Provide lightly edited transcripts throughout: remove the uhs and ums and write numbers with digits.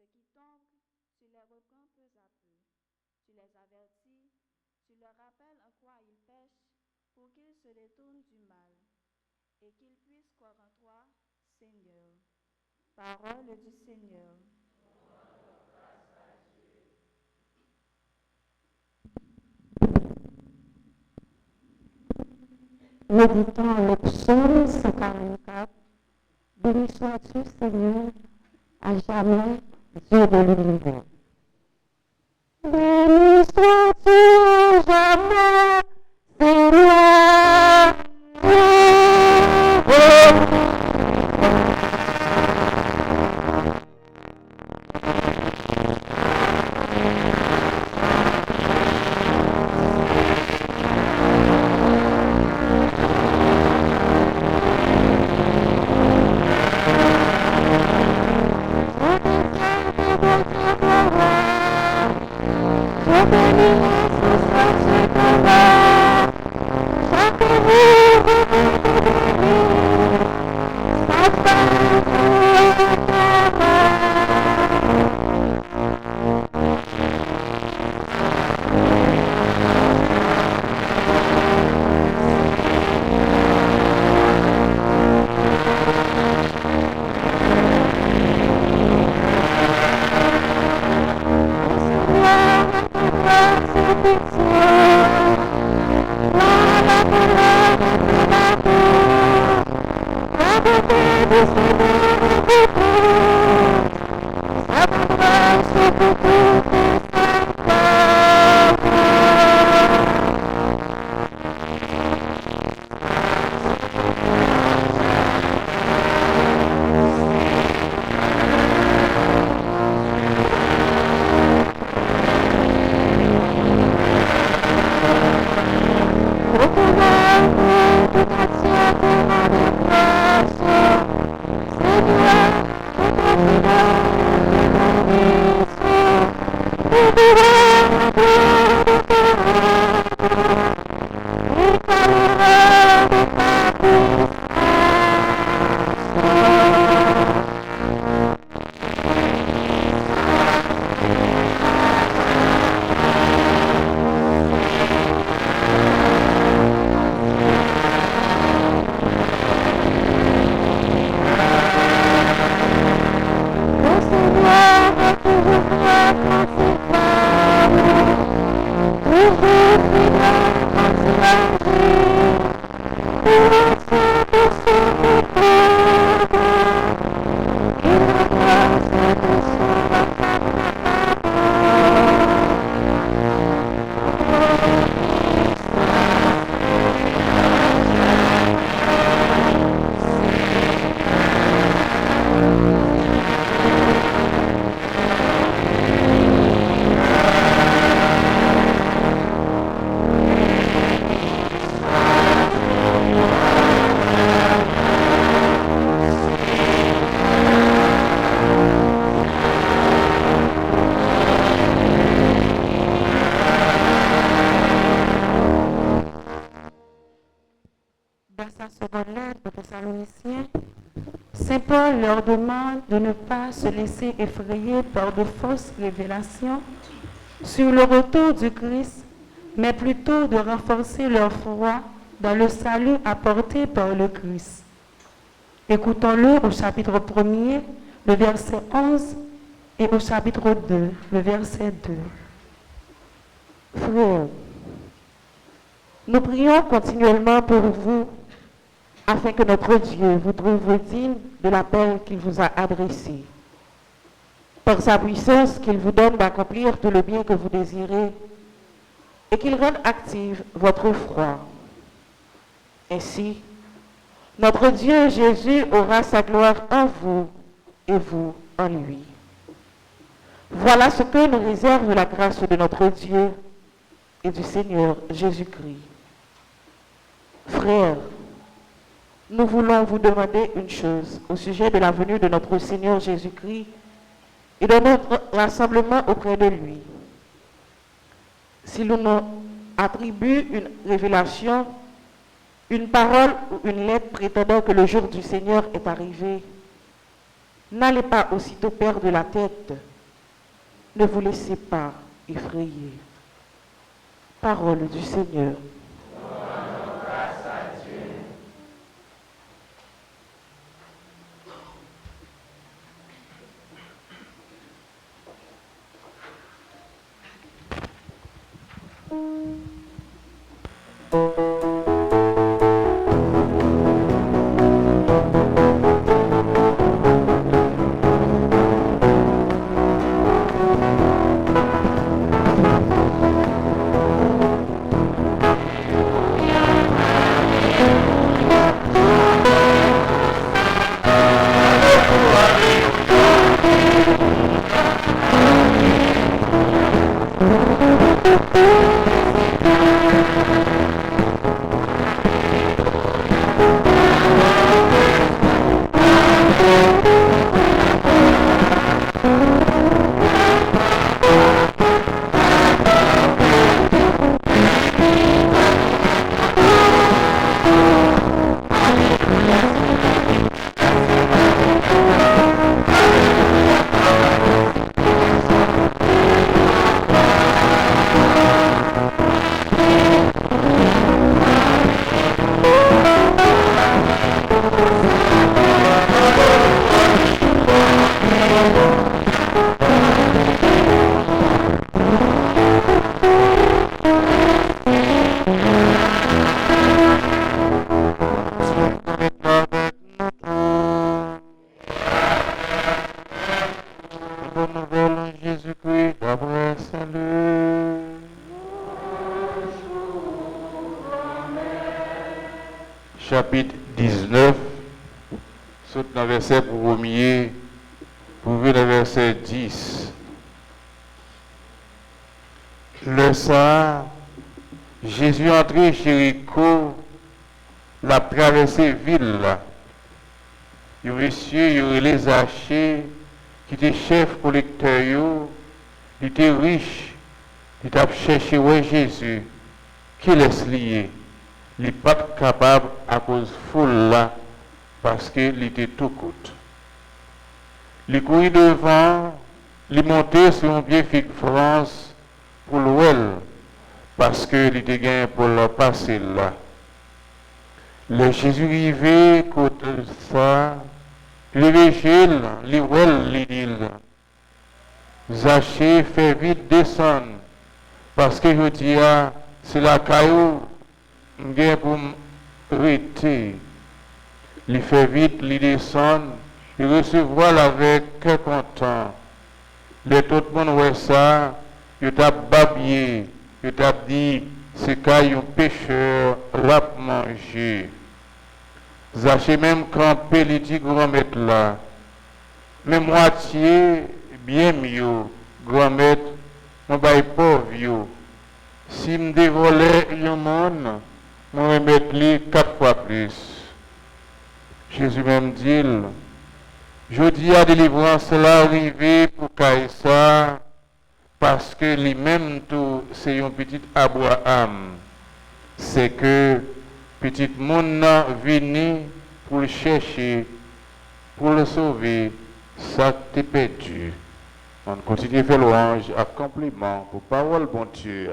ceux qui tombent, tu les reprends peu à peu. Tu les avertis, tu leur rappelles en quoi ils pêchent, pour qu'ils se détournent du mal, et qu'ils puissent croire en toi, Seigneur. Parole du Seigneur. Méditons le psaume 144. Béni sois-tu, Seigneur, à jamais, Dieu de l'univers. Béni sois-tu à jamais, Seigneur, Dieu de l'univers. Dans sa seconde lettre aux Thessaloniciens, Saint Paul leur demande de ne pas se laisser effrayer par de fausses révélations sur le retour du Christ, mais plutôt de renforcer leur foi dans le salut apporté par le Christ. Écoutons-le au chapitre 1er, le verset 11, et au chapitre 2, le verset 2. Frères, nous prions continuellement pour vous, afin que notre Dieu vous trouve digne de l'appel qu'il vous a adressé. Par sa puissance, qu'il vous donne d'accomplir tout le bien que vous désirez et qu'il rende active votre foi. Ainsi, notre Dieu Jésus aura sa gloire en vous et vous en lui. Voilà ce que nous réserve la grâce de notre Dieu et du Seigneur Jésus-Christ. Frères, nous voulons vous demander une chose au sujet de la venue de notre Seigneur Jésus-Christ et de notre rassemblement auprès de lui. S'il nous attribue une révélation, une parole ou une lettre prétendant que le jour du Seigneur est arrivé, n'allez pas aussitôt perdre la tête Ne vous laissez pas effrayer. Parole du Seigneur. Chapitre 19, saute dans le verset premier, pour le verset 10. Le soir, Jésus entré chez Jéricho, l'a traversé ville là. Un monsieur, il les Zachée, qui était chef collecteur, il était riche, il a cherché où Jésus, qui laisse lié. Il n'est pas capable à cause de foule là, parce qu'il était tout coûte. Il courit devant, il montait sur un pied fixe France pour l'ouel, parce qu'il était gagné pour le passer là. Le Jésus arrivé, côté ça, le végile, l'ouel, l'île. Zachée fait vite descendre, parce que je dis, c'est la caillou. M'gain pour m'arrêter. Il fait vite, il descend, il recevoir avec quel content. Le tout le monde voit ça, il t'a babillé, il t'a dit, c'est qu'il y a un pécheur, l'a mangé. Zachée même campé, il dit grand-maître là. Mais moitié, bien mieux, grand-maître, mon bail pauvre. Si me dévolait un monde, je vais mettre 4 fois plus. Jésus même dit, je dis à délivrance là arrivé pour Caïssa, parce que lui-même tout, c'est un petit Abraham. C'est que petit monde venu pour le chercher, pour le sauver, ça t'est perdu. On continue à faire louange, à compliment pour parole bon Dieu.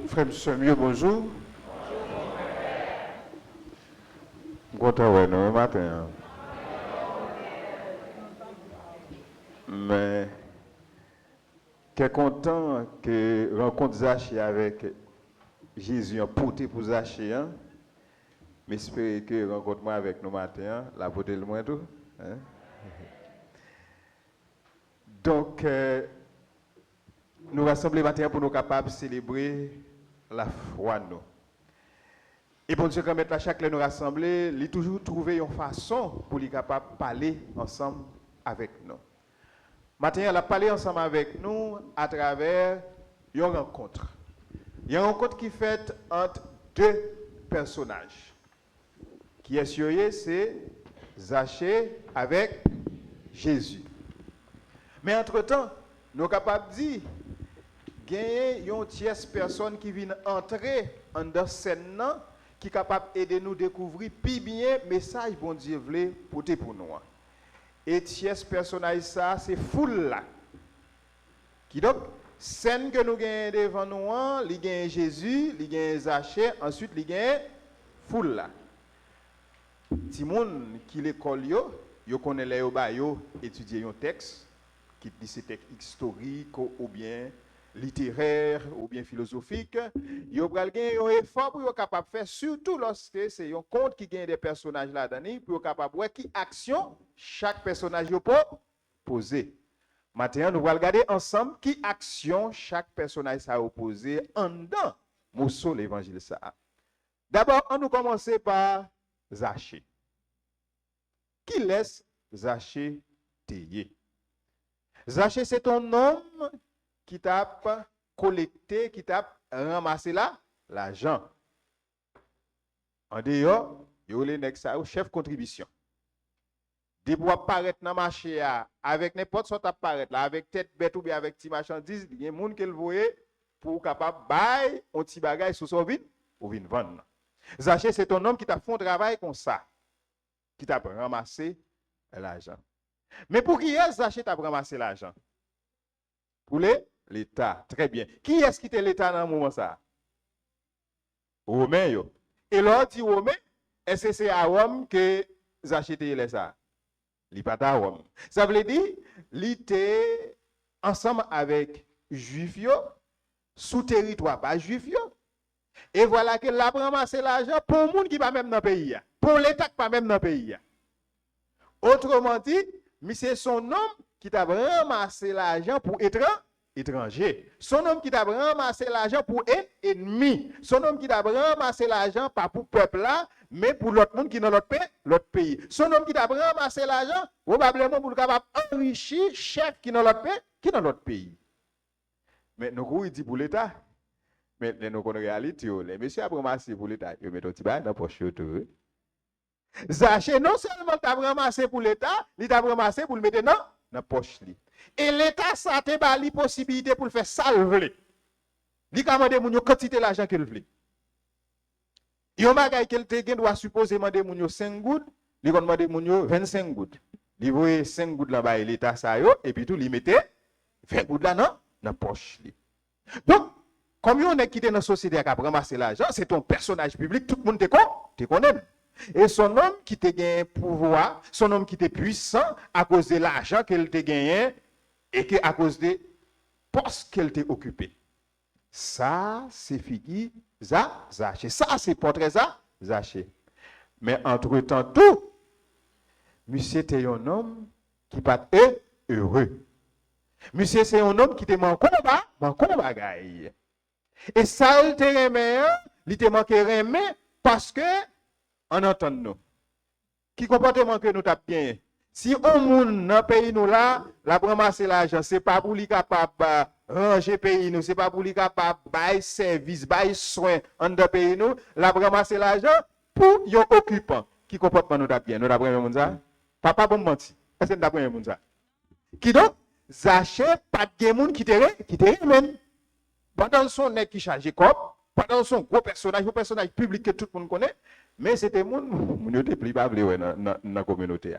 Frère M. Mieux, bonjour. Content, ouais, non, matin. Mais, quel content que rencontre Zachée avec Jésus en porté pour Zachée, hein? Mais j'espère que rencontre moi avec nous matin, la beauté le moins tout. Hein? Donc, nous rassemblons matin pour nous capables de célébrer la foi nous. Et bon Dieu, quand à chaque nous rassembler, il a toujours trouvé une façon pour les capables de parler ensemble avec nous. Matin, elle a parlé ensemble avec nous à travers une rencontre. Il y a une rencontre qui est faite entre deux personnages. Qui est sérieux, c'est Zachée avec Jésus. Mais entre-temps, nous sommes capables de dire qu'il y a une tierce personne qui vient entrer dans cette scène qui est capable d'aider nous à découvrir plus bien le message que bon Dieu voulait porter pour nous. Et tierce personnage, ça, c'est foule là. Qui donc, scène que nous avons devant nous, il y a Jésus, il y a Zachée, ensuite il y a foule là. Si moun qui l'école yo connaît les yo étudier un texte qui dit c'est texte historique ou bien littéraire ou bien philosophique, yo pral gen un effort pour yo capable faire surtout lorsque c'est un conte qui gagne des personnages là-dedans pour yo capable voir qui action chaque personnage yo peut poser. Maintenant nous allons regarder ensemble qui action chaque personnage ça opposé en dedans morceau l'évangile ça. D'abord, on nous commencer par Zachée. Qui laisse Zachée tailler? Zachée, c'est un homme qui t'a collecté, qui t'a ramassé l'argent. En dehors, il y a un chef contribution. Dès pour apparaître dans le marché, avec n'importe quoi apparaître là, avec tête bête ou bien avec petit marchandise, il y a des gens qui le voient pour capable bailler un petit bagage sur son vide ou vin vendre. Zachée, c'est un homme qui t'a fait un travail comme ça, qui t'a ramassé l'argent. Mais pour qui est-ce Zachée t'a ramassé l'argent? Pour l'État. Très bien. Qui est-ce qui était l'État dans le moment ça? Romain. Et l'autre dit Romain, est-ce que c'est à Rome que Zachée était ça? Il n'est pas à Rome. Ça veut dire, il était ensemble avec Juifs, sous territoire, pas Juifs. Et voilà que l'a ramassé l'argent pour le monde qui va même dans le pays. Pour l'État qui va même dans le pays. Autrement dit, c'est son homme qui t'a ramassé l'argent pour étranger. Son homme qui t'a ramassé l'argent pour ennemi. Son homme qui t'a ramassé l'argent pas pour le peuple là, mais pour l'autre monde qui est dans l'autre pays. Son homme qui t'a ramassé l'argent, probablement pour le capable enrichir chef qui est dans l'autre pays. Mais nous, il dit pour l'État. Mais nous connaissons la réalité. Les messieurs ont ramassé pour l'État. Ils mettent un petit peu dans la poche. Zachée, non seulement tu as ramassé pour l'État, il t'a ramassé pour le mettre dans la poche. Et l'État, ça te donne la possibilité pour le faire salver. Il a demandé la quantité d'argent qu'il veut. Il y a un qui doit supposément demander 5 gouttes, il a demandé 25 gouttes. Il voyait 5 gouttes là-bas, l'État, ça et puis tout, il mettait 20 gouttes là dans la poche. Donc, comme on est quitté dans la société qui a ramassé l'argent, c'est ton personnage public, tout le monde te connaît. Et son homme qui te gagné pouvoir, son homme qui était puissant à cause de l'argent qu'elle te gagné et que à cause des postes qu'elle t'a occupé. Ça, c'est figure Zachée. Ça, c'est portrait Zachée. Mais entre-temps, tout, monsieur était un homme qui pas heureux. Monsieur, c'est un homme qui te manqué bagaille. Et ça, il te remet, il te manque remet parce que, en entendant, qui comportement que nous avons bien. Si on moun dans le pays nous là, la ramasser l'argent, ce n'est pas pour lui capable ranger le pays nous, ce n'est pas pour lui capable bailler service, bailler soin dans le pays nous, la ramasser l'argent pour les occupants. Qui comportement nous avons bien. Nous avons ça? Papa bon menti. Est-ce que nous avons ça? Qui donc? Zachée, pas de monde qui te remet. Pendant son nez qui charge comme, pendant son gros personnage, un personnage public que tout le monde connaît, mais c'était mon était plus bas dans la communauté.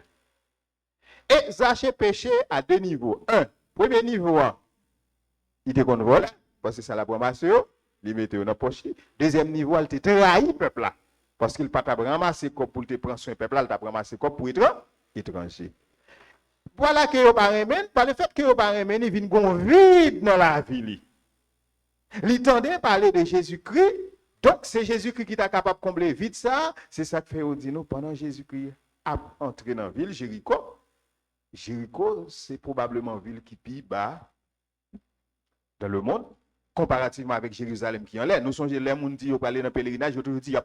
Et Zachée péché à deux niveaux. Premier niveau, il te convole, parce que ça l'a ramassé, il mettait dans la poche. Deuxième niveau, il te trahi le peuple là, parce qu'il n'a pas ramassé comme pour te prendre soin du peuple là, il t'a ramassé comme pour être étranger. Voilà que vous ne par le fait que vous ne il vient vide dans la ville. Il tendait parler de Jésus-Christ, donc c'est Jésus-Christ qui est capable de combler vite ça. C'est ça que fait on dit nous pendant Jésus-Christ a entré dans la ville Jéricho. Jéricho, c'est probablement la ville qui pille bas dans le monde, comparativement avec Jérusalem qui est en l'air. Nous sommes les gens qui disent parler dans le pèlerinage, ils ont dit il y a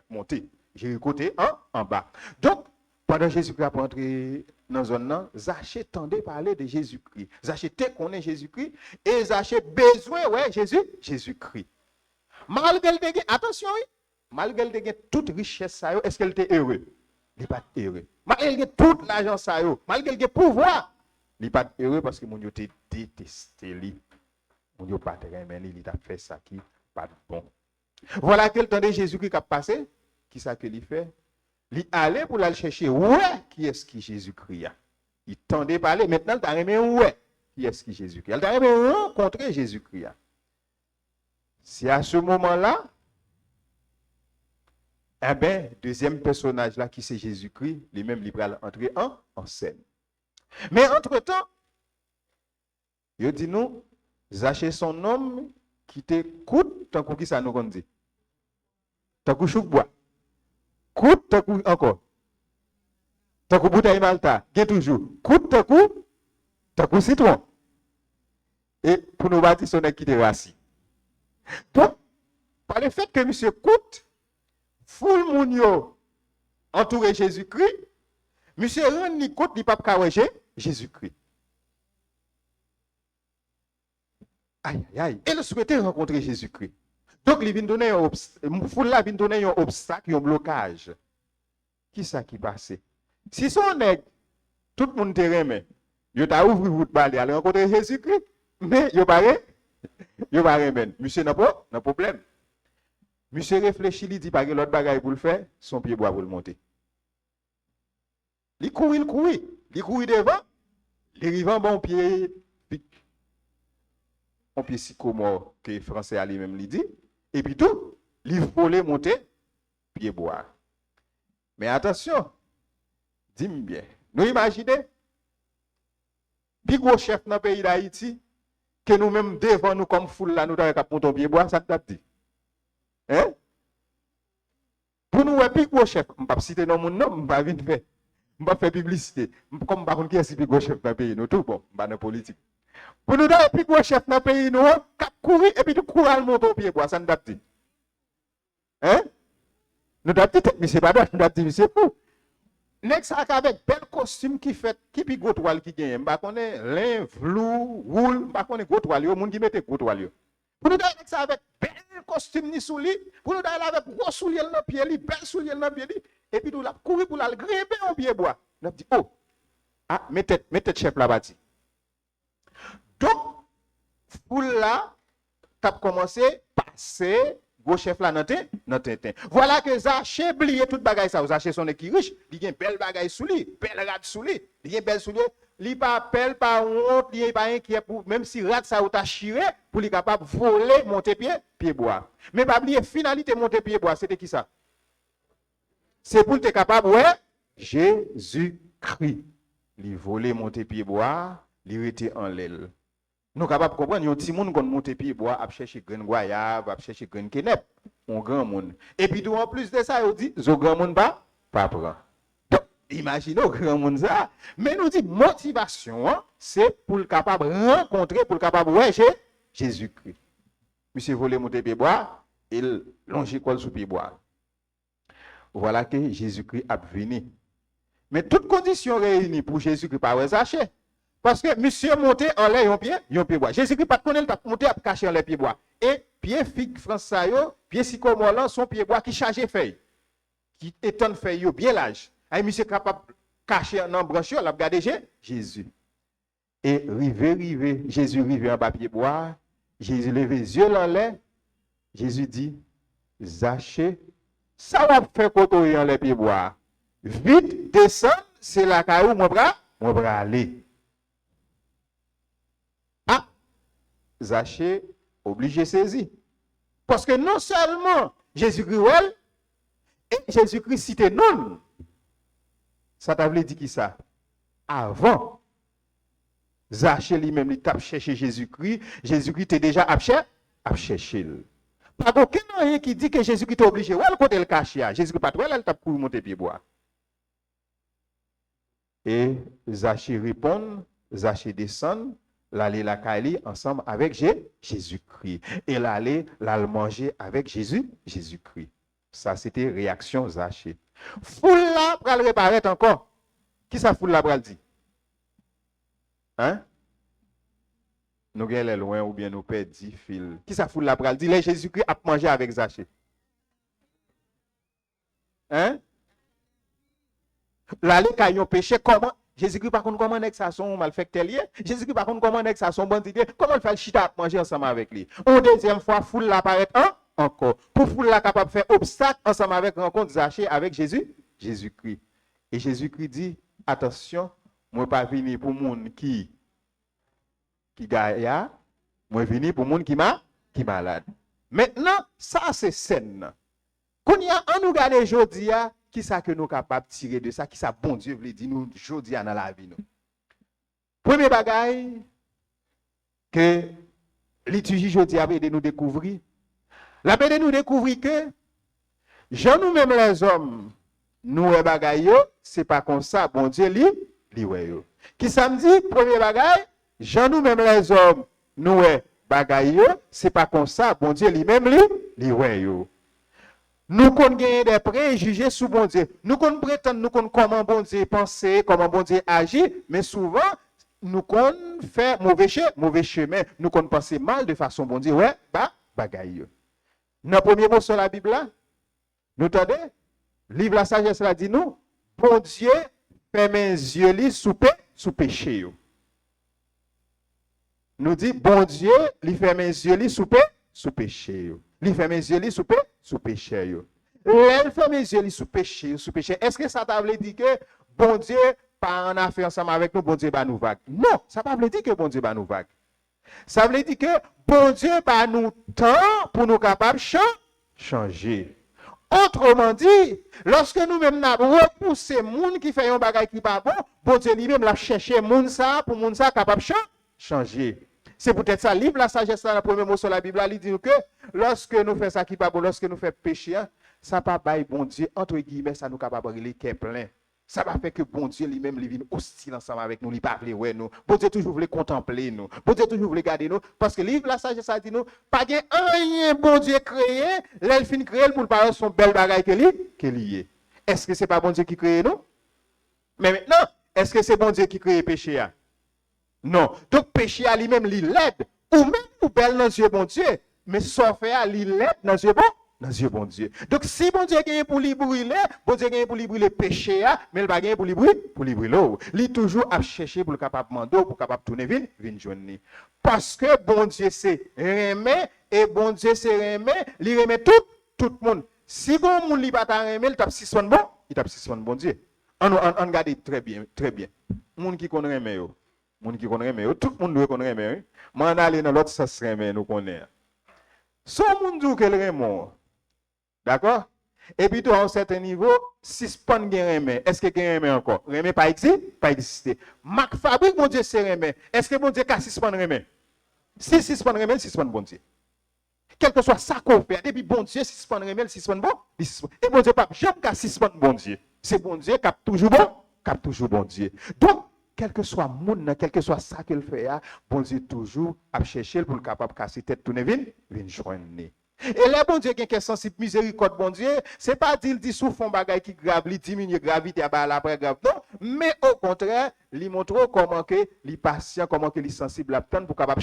monté. Jéricho est en bas. Donc, pendant Jésus-Christ a entré dans zone nan, Zaché tendait parler de Jésus-Christ. Zaché te connaît Jésus-Christ et Zaché besoin ouais Jésus-Christ. Malgré le dégât, attention, oui. Malgré le dégât, toute richesse ça yo, est-ce qu'elle était heureux? Il n'est pas heureux. Malgré le toute l'argent ça yo, malgré le pouvoir, il n'est pas heureux parce que mon yo te détesté lui. Mon yo pas très bien, il a fait ça qui pas bon. Voilà que le temps de Jésus-Christ qui a passé, qui ça que il fait? Il allait pour aller chercher ouais qui est-ce qui Jésus-Christ a. Il tendait parler, maintenant il t'a remis ouais qui est-ce qui Jésus-Christ. Il t'a remis rencontrer Jésus-Christ. C'est à ce moment-là, eh bien, deuxième personnage là qui c'est Jésus-Christ, lui-même il va entrer en scène. Mais entre-temps, il dit nous, Zaché son homme qui te coûte, tant que ça nous qu'on dit. Tant que chouk bois. Coûte, tant que encore. Tant que bouteille malta, qui toujours. Coûte, tant que citron. Et pour nous bâtir son qui te rassis. Donc, par le fait que monsieur coûte, foule moun yo entouré Jésus-Christ, monsieur rend ni compte ni pas kawaje Jésus-Christ. Aïe aïe aïe, elle souhaitait rencontrer Jésus-Christ. Donc il vient donner un foule là vient donner un obstacle, un blocage. Qui ça qui passe? Si son nèg tout le monde te remet, yo t'a ouvert route pour aller rencontrer Jésus-Christ, mais yo pas remet. Monsieur n'a pas problème. Monsieur réfléchit, il dit pas que l'autre bagaille pour le faire, son pied bois pour le monter. Il courit devant, il arrive en bon pied sycomore que le français a lui-même dit, et puis tout, il volait monter, pied bois. Mais attention, dis-moi bien, nous imaginez, plus gros chef dans le pays d'Haïti, que nous-mêmes devant nous comme foule là, nous devons monter pied bois, ça te dit. Hein? Pour nous, plus gros chef, je ne vais pas citer non mon nom, je ne vais pas faire publicité. Comme je ne sais pas qui est le plus gros chef dans le pays, nous tout bon, je ne vais pas dans la politique. Pour nous, le plus gros chef dans le pays, nous, cap courir et puis nous courir à monter au pied bois, ça nous dit. Hein? Nous devons dire, mais c'est pas droit, nous devons dire, c'est fou. Next, avec bel costume qui fait, qui puis gros toile qui gagne, je connais lin, flou, roule, je connais gros toile, il y a des gens qui mettent gros toile. Pour nous donner ça avec bel costume ni soulier, pour nous donner avec gros soulier dans pied li, bel soulier dans pied li, et puis nous la courir pour la grimper en pied bois. Nous dit oh, ah mettez chef là bâti. Donc pour là, t'as commencé passer gros chef là dans Tintin. Voilà que Zaché oublié toute bagaille ça, Zaché son qui riche, il a belle bagaille sous lui, belle rade sous lui, il a belle soulier. Il pas appel pas honte, il pas inquiet pour même si rat ça ou t'a chiré pour lui capable voler monter pied bois. Mais pas oublier finalité monter pied bois, c'était qui ça? C'est pour être capable ouais, Jésus-Christ. Il voler monter pied bois, il était en l'aile. Nous capable comprendre yon petit monde qu'on monter pied bois a chercher grain goyave, a chercher grain kenep, on grand monde. Et puis en plus de ça, il dit zo grand monde pas prend. Imaginez au grand monde ça. Mais nous dit motivation, hein, c'est pour le capable rencontrer, pour le capable ouais Jésus-Christ. Monsieur volé monter pied bois, il longe quoi sous pied bois. Voilà que Jésus-Christ a venu. Mais toutes conditions réunies pour Jésus-Christ pas Zaché. Parce que monsieur monté en l'air yon pied bois. Jésus-Christ pas connaît t'a monté à cacher en l'air pied bois. Et pied figue français yo, pied sycomore là son pied bois qui chargé feuille. Qui étonne feuille yo bien large. Ay monsieur capable cacher dans branche là regarder Jésus. Et rivé Jésus rivé en papier bois, Jésus levé les yeux en l'air. Jésus dit Zaché, ça va faire côté en l'air pied bois. Vite descend, c'est la caillou mon bras aller. Ah, Zaché obligé saisi. Parce que non seulement Jésus-Christ et Jésus-Christ cité non. Ça t'a voulu dire qui ça? Avant, Zaché lui-même, il t'a cherché Jésus-Christ. Jésus-Christ était déjà à chercher. Pas aucun rien qui dit que Jésus-Christ est obligé. Ou côté le caché. Jésus-Christ pas toi, il t'a pour monter pied bois. Et Zaché répond, Zaché descend, l'aller la Kali ensemble avec Jésus-Christ. Et l'aller la manger avec Jésus-Christ. Ça, c'était réaction Zaché. Foule là, pour le réparer encore. Qui ça foule là, pour le dire? Hein? Nous gagnons loin ou bien nous perdons fil. Qui ça fout la pral? Dit là Jésus-Christ a mangé avec Zachée. Hein? Là, les caillons péché, comment? Jésus-Christ, par contre, comment est-ce que ça son malfecteur lié? Jésus-Christ, par contre, comment est-ce que ça son bandit? Comment il fait le chita à manger ensemble avec lui? Une deuxième fois, foule l'apparaît encore. Pour foule la capable de faire obstacle ensemble avec rencontre Zachée avec Jésus-Christ. Et Jésus-Christ dit, attention, moi pas venu pour monde qui gagne, moi venu pour monde qui malade. Maintenant, ça c'est scène. Quand y a un nous regarder aujourd'hui, qui ça que nous capables de tirer de ça, qui ça bon Dieu veut dire nous aujourd'hui dans la vie nous. Premier bagaille que liturgie aujourd'hui a aidé nous découvrir. La paix de nous découvrir que Jean nous-mêmes les hommes nous les bagaille c'est pas comme ça bon Dieu li ouais yo. Qui ça me dit premier bagaille Jean nous-mêmes les hommes nous les bagaille c'est pas comme ça bon Dieu lui-même li ouais yo. Nous qu'on gagne des préjugés sur bon Dieu. Nous qu'on prétend nous qu'on comment bon Dieu penser, comment bon Dieu agit, mais souvent nous qu'on fait mauvais chemin, nous qu'on penser mal de façon bon Dieu ouais bagaille. Dans premier mot sur la Bible là, nous entendez? Livre la sagesse là dit nous, bon Dieu ferme les yeux li sous péché yo. Nous dit bon Dieu, li ferme les yeux li sous péché yo. Li ferme les yeux li sous péché yo. Elle ferme les yeux li sous péché. Est-ce que ça t'a voulu dire que bon Dieu pas en affaire ensemble avec nous, bon Dieu ba nous vague? Non, ça pas veut dire que bon Dieu ba nous vague. Ça veut dire que bon Dieu ba nous temps pour nous capables changer. Autrement dit, lorsque nous-mêmes n'a repoussé moun qui fait un bagage qui pas bon, bon Dieu lui-même l'a cherché moun ça pour moun ça capable changer. C'est peut-être ça, livre la sagesse dans le premier mot sur la Bible, il dit que lorsque nous faisons ça qui pas bon, lorsque nous faisons péché, ça pas bail bon Dieu, entre guillemets, ça nous capable de cœur plein. Ça va faire que bon Dieu lui-même il vient hostile ensemble avec nous, il pas veut ouais nous. Bon Dieu toujours voulait contempler nous. Bon Dieu toujours voulait garder nous parce que livre la sagesse ça dit nous pas gain rien bon Dieu créé, là il fin créer pour parler son bel bagaille que lié. Est-ce que c'est pas bon Dieu qui crée nous? Mais maintenant, est-ce que c'est bon Dieu qui crée péché? Non. Donc péché à lui-même il l'aide ou même pour belle dans Dieu bon Dieu, mais sans faire il l'aide dans Dieu bon Dieu. Donc si bon Dieu gagne pour lui brûler, bon Dieu gagne pour lui brûler péché mais il va gagner pour lui brûler l'eau. Il toujours à chercher pour le capable mando pour capable tourner vinn joindre. Parce que bon Dieu c'est remet et bon Dieu c'est remet, il remet tout le monde. Si bon monde li pas remet, il tape 6 bon, il tape 6 bon Dieu. On regarde très bien. Monde qui connaît remet yo. Monde qui connaît remet yo, tout le monde doit connaître remet. Moi aller dans l'autre sens remet nous connaît. Son monde dit que remet. D'accord? Et puis, à un certain niveau, 6 pans de remè. Est-ce que y remè encore? Remè pas existé. Marc fabrique, bon Dieu, c'est remè. Est-ce que bon Dieu a 6 pans de remè? Si 6 pans de remè, 6 pans de bon Dieu. Quel que soit ça qu'on fait, et puis bon Dieu, 6 pans de remè, 6 pans de bon. Et bon Dieu, pas jamais qu'à 6 pans de bon Dieu. C'est bon Dieu qui a toujours bon Dieu. Donc, quel que soit monde, quel que soit ça qu'il fait, bon Dieu toujours a cherché pour le capable de casser tête, tourner, vin joindre. Et là, bon Dieu, qui est sensible, miséricorde, bon Dieu, c'est pas dit sous fond bagay qui grave, il diminue gravité à la après grave, non, mais au contraire, il montre comment que il patient, comment que il sensible à pour capable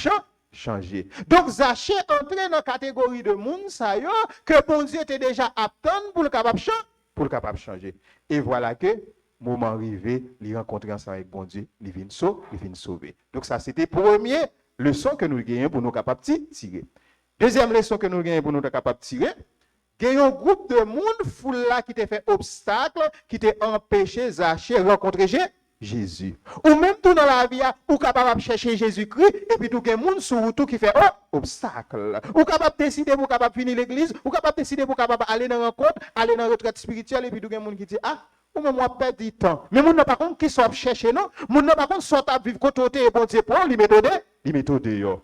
changer. Donc, Zachée entré dans la catégorie de monde, ça y est, que bon Dieu était déjà apte pour le capable changer. Et voilà que, moment arrivé, il rencontre ensemble avec bon Dieu, il vient sauver. Donc, ça, c'était première leçon que nous gagnons pour nous capables de tirer. Deuxième leçon que nous gagnons pour nous être capables de tirer, il y a un groupe de monde foule là qui t'a fait obstacle, qui t'a empêché Zachée rencontrer Jésus. Ou même tout dans la vie, ou capable de chercher Jésus-Christ, et puis tout le monde sur tout qui fait obstacle. Ou capable de décider pour capable finir l'église, ou capable de décider pour capable aller dans la rencontre, aller dans la retraite spirituelle, et puis tout le monde qui dit ou même moi perdre du temps. Mais mon n'a pas contre qui soit chercher non, mon n'a pas contre soit à vivre côté et bon Dieu pour les méthodes yo.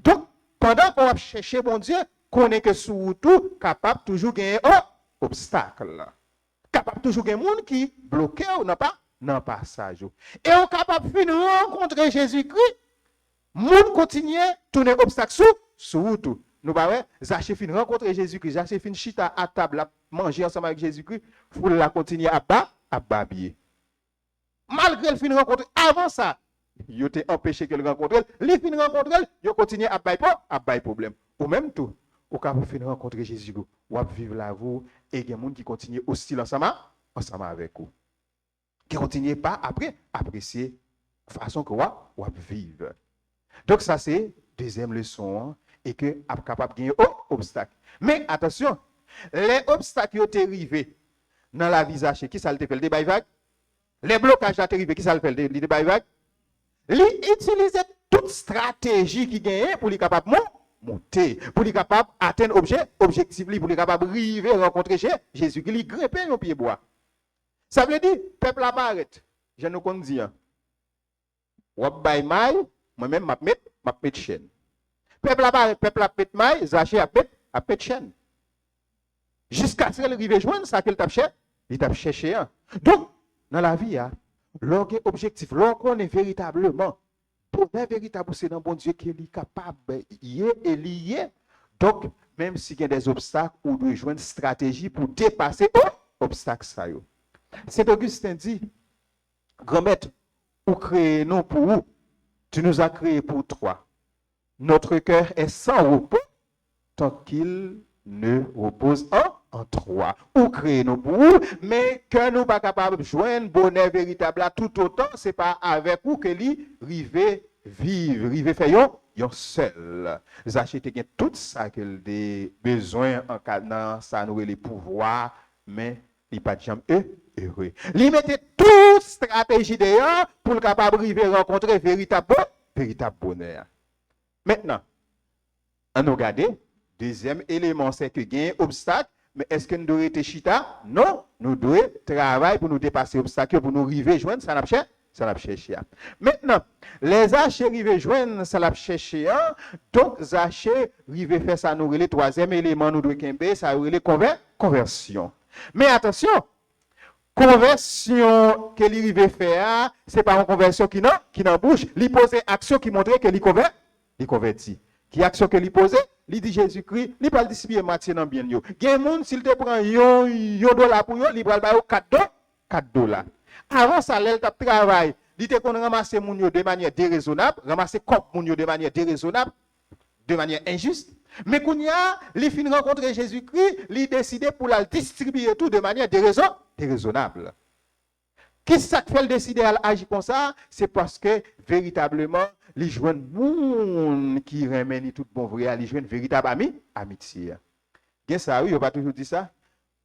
Donc pendant qu'on va chercher bon Dieu, qu'on est que surtout capable toujours gagner un obstacle. Capable toujours gagner monde qui bloqué ou n'a pas dans passage. Et on capable de rencontrer Jésus-Christ, monde continue tourner obstacle surtout. Nous pas Zachée fin rencontrer Jésus-Christ, Zachée fin chita à table à manger ensemble avec Jésus-Christ, faut la continuer à babiller. Malgré le fin rencontrer avant ça, Yo te empêché qu'elle rencontre, li fin rencontre, yo continue à bailler problème. Ou même tout, ou quand vous finissez rencontrer Jésus, ou à vivre la vie et il y a des gens qui continuent hostile ensemble avec vous. Qui continuent pas après apprécier la façon que vous vivre. Donc ça c'est deuxième leçon et que vous êtes capable de gagner obstacle. Mais attention, les obstacles qui sont arrivés dans la vie Zaché, qui ça le fait le débat vague? Les blocages qui sont arrivés, qui ça le fait le débat vague? Il utilise toute stratégie qui gagne pour les capable monter, pour les capable atteindre objectif, pour les capable arriver rencontrer Jésus qui lui grimpe au pied bois. Ça veut dire peuple apparaît. Je nous connais dire. Ou bay maille, moi-même m'a mettre chaîne. Peuple apparaît, peuple a mettre maille, Zaché a mettre chaîne. Jusqu'à ce qu'il arrive joindre ça qu'il t'a cherché. Donc dans la vie l'orgue objectif, l'orgue est véritablement pour un véritable c'est dans bon Dieu qui est capable et lié. Donc même s'il y a des obstacles, on doit jouer une stratégie pour dépasser obstacles ça yo. Saint Augustin dit, grand maître, ou créé non pour où? Tu nous as créé pour toi. Notre cœur est sans repos tant qu'il ne repose en toi. Ou créé nous pour vous, mais que nous pas capable de joindre bonheur véritable là tout autant, c'est pas avec vous que lui river vivre, river faire yon seul. Zaché te gen tout ça qu'elle a besoin en cadre ça nous les pouvoirs, mais il pas jamais heureux. Il mettait toute stratégie d'ailleurs pour le capable river rencontrer véritable bonheur. Maintenant, on nous regarde. Deuxième élément, c'est que il y a un obstacle, mais est-ce que nous devons être chita? Non, nous devons travailler pour nous dépasser l'obstacle, pour nous arriver joindre, ça n'a cherché. Maintenant, les achets arrivés joindre, ça n'a cherché. Donc, les achets arrivés faire ça, nous le troisième élément, nous devons kembe, ça nous conversion. Mais attention, conversion que l'arrivé faire, ce n'est pas une conversion qui n'embouche, il pose action qui montre que il convertit. Qui action que il pose? Il dit Jésus-Christ, il parle distribuer matière dans bien yo. Gen moun s'il te prend yon $, pour yo, il pral ba yo $4. Avant ça l'el t'a travail, il te kon ramasser moun yo de manière déraisonnable, ramasser cop moun yo de manière déraisonnable, de manière injuste. Mais kounya, il fin rencontrer Jésus-Christ, il décide pour la distribuer tout de manière déraisonnable. Qui ça fait décider à agir comme ça? C'est parce que véritablement les jeunes moun qui remènent tout bon vrai, les jeunes véritable amitié. Bien ça, oui, on va toujours dire ça.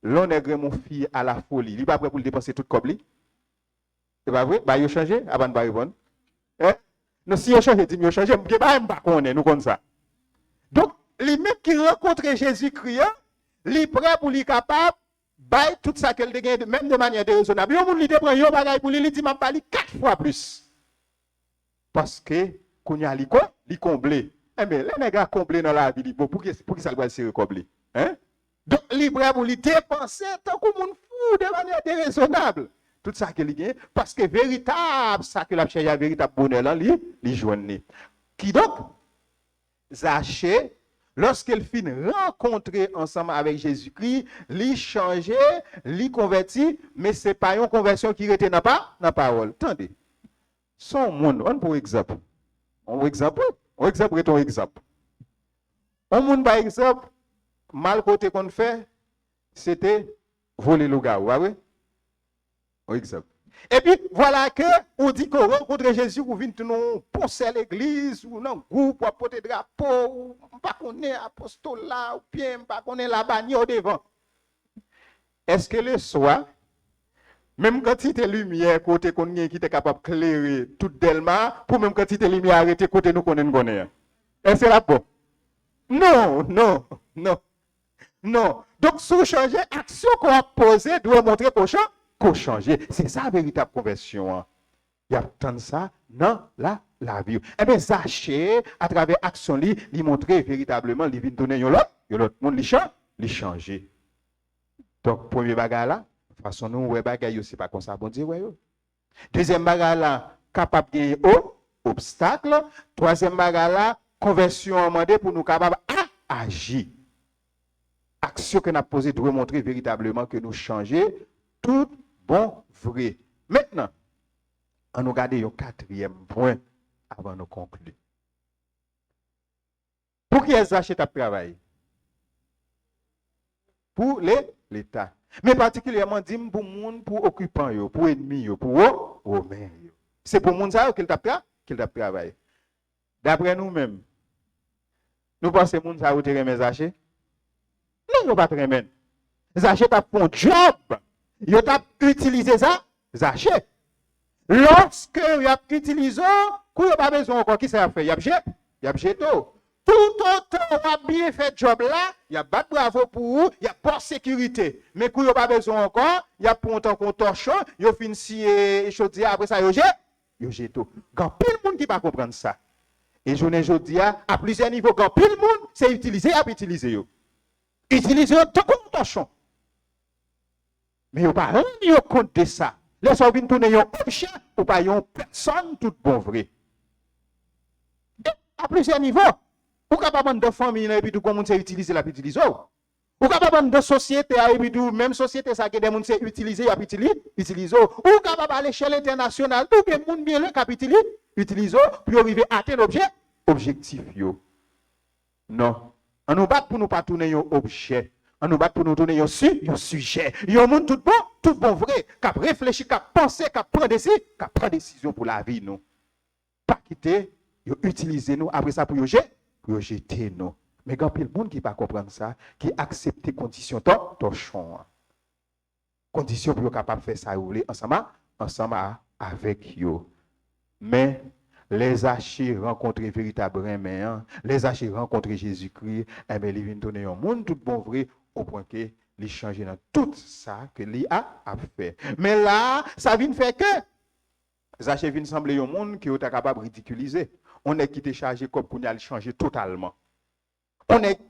L'on est mon fille à la folie. Il n'est pas prêt pour le dépenser tout comme lui. C'est pas vrai? Bah, il a changé avant de répondre. Non, si il a changé, il a changé. Je ne sais pas qu'on est, nous comme ça. Donc, les mecs qui rencontrent Jésus-Christ, ils sont prêts pour les capables. Bay tout ça qu'elle dégaine même de manière déraisonnable. Yon moun li te prend yon bagay pour li dit m'a parlé 4 fois plus. Parce que kounya li comblé. Eh bien, les nègres comblé dans la vie pour qui ça va se comblé. Hein? Donc li prêt pour li dépenser tant que moun fou de manière déraisonnable. Tout ça qu'elle gagne parce que véritable ça que la cherche véritable bonheur là li joindre. Qui donc Zaché lorsqu'elle finit rencontrer ensemble avec Jésus-Christ, lui changer, lui convertir, mais ce n'est pas une conversion qui était dans la parole. Attendez. Son monde, on pour exemple. On exemple est ton exemple. On monde par exemple, mal côté qu'on fait, c'était voler le gars, oui? Un exemple. Et puis, voilà que, on dit qu'on rencontre Jésus, ou vient nous poncer l'église, ou non, groupe, ou apporter drapeau, ou pas qu'on est apostolat, ou bien, pas qu'on est la bannière devant. Est-ce que le soir, même quantité de lumière, côté qu'on est, qui est capable de clairer tout Delma, pour même quantité de lumière arrêter côté nous qu'on est. Est-ce que c'est là bon? Non. Donc, si vous changez, action qu'on a posée doit montrer qu'on changer. C'est ça la véritable conversion. Il y a tant de ça dans la vie. Eh bien, Zaché, à travers l'action, il montre véritablement, il vient donner l'autre monde, il changer. Donc, premier bagage là, façon nous, ouais, bagage, c'est pas comme ça, bon Dieu, ouais. Deuxième bagage là, capable de gagner obstacle. Troisième bagage là, conversion demandée pour nous capables d'agir. Action que nous avons posée doit montrer véritablement que nous changeons tout bon vrai. Maintenant, On nous garde un quatrième point avant de conclure. Pour qui est-ce Zaché a travaillé? Pour l'État. Mais particulièrement, dit pour monde, pour occupants, pour ennemis, pour Romains. C'est pour monde ça qu'il a travaillé. D'après nous-mêmes, nous pensons que monde ça a remis Zaché? Non, pas très bien. Zaché a fait un job. Il a utilisé ça, Zaché. Lorsque il a utilisé, il n'y a pas besoin encore qui ça fait. Il a jeté. Tout autant on a bien fait ce job là, il y a battu bravo pour vous, il y a pas sécurité. Mais quand il n'y a pas besoin encore, il y a pour un temps qu'on torche, il y a fini si chaudier après ça, il y a jeté. Quand pile monde qui va comprendre ça. Et je ne dis à plusieurs niveaux, quand pile monde, c'est utiliser à utiliser. Utiliser tant qu'on torche. Mais il n'y a pas rien compte de ça. Laissez-vous venir tourner un objet ou pas une personne tout bon vrai. Et à plusieurs niveaux. Ou capable de famille et puis tout comme on sait utiliser la utiliser. Ou capable de société et puis tout même société ça que des monde sait utiliser et utiliser. Ou capable à l'échelle internationale tout bien monde bien le capitaliser utiliser pour arriver à atteindre objectif yo. Non. On nous bat pour nous pas tourner un objet. On nous bat pour nous tourner un sujet. Un monde tout bon vrai, qui réfléchit, qui pense, qui prend décision pour la vie nous. Pas quitter, utiliser nous après ça pour jeter nous. Mais quand il y a monde qui ne pas comprendre ça, qui accepte les conditions torchon. Conditions pour être capable de faire ça ensemble avec eux. Mais les archers rencontrent véritablement, les archers rencontrent Jésus-Christ, et bien ils viennent donner un monde tout bon vrai au point que les changer dans tout ça que lui a fait. Mais là, ça vient faire que Zaché vient sembler un monde qui est capable de ridiculiser. On est quitté chargé comme qu'on a changé totalement. On est dans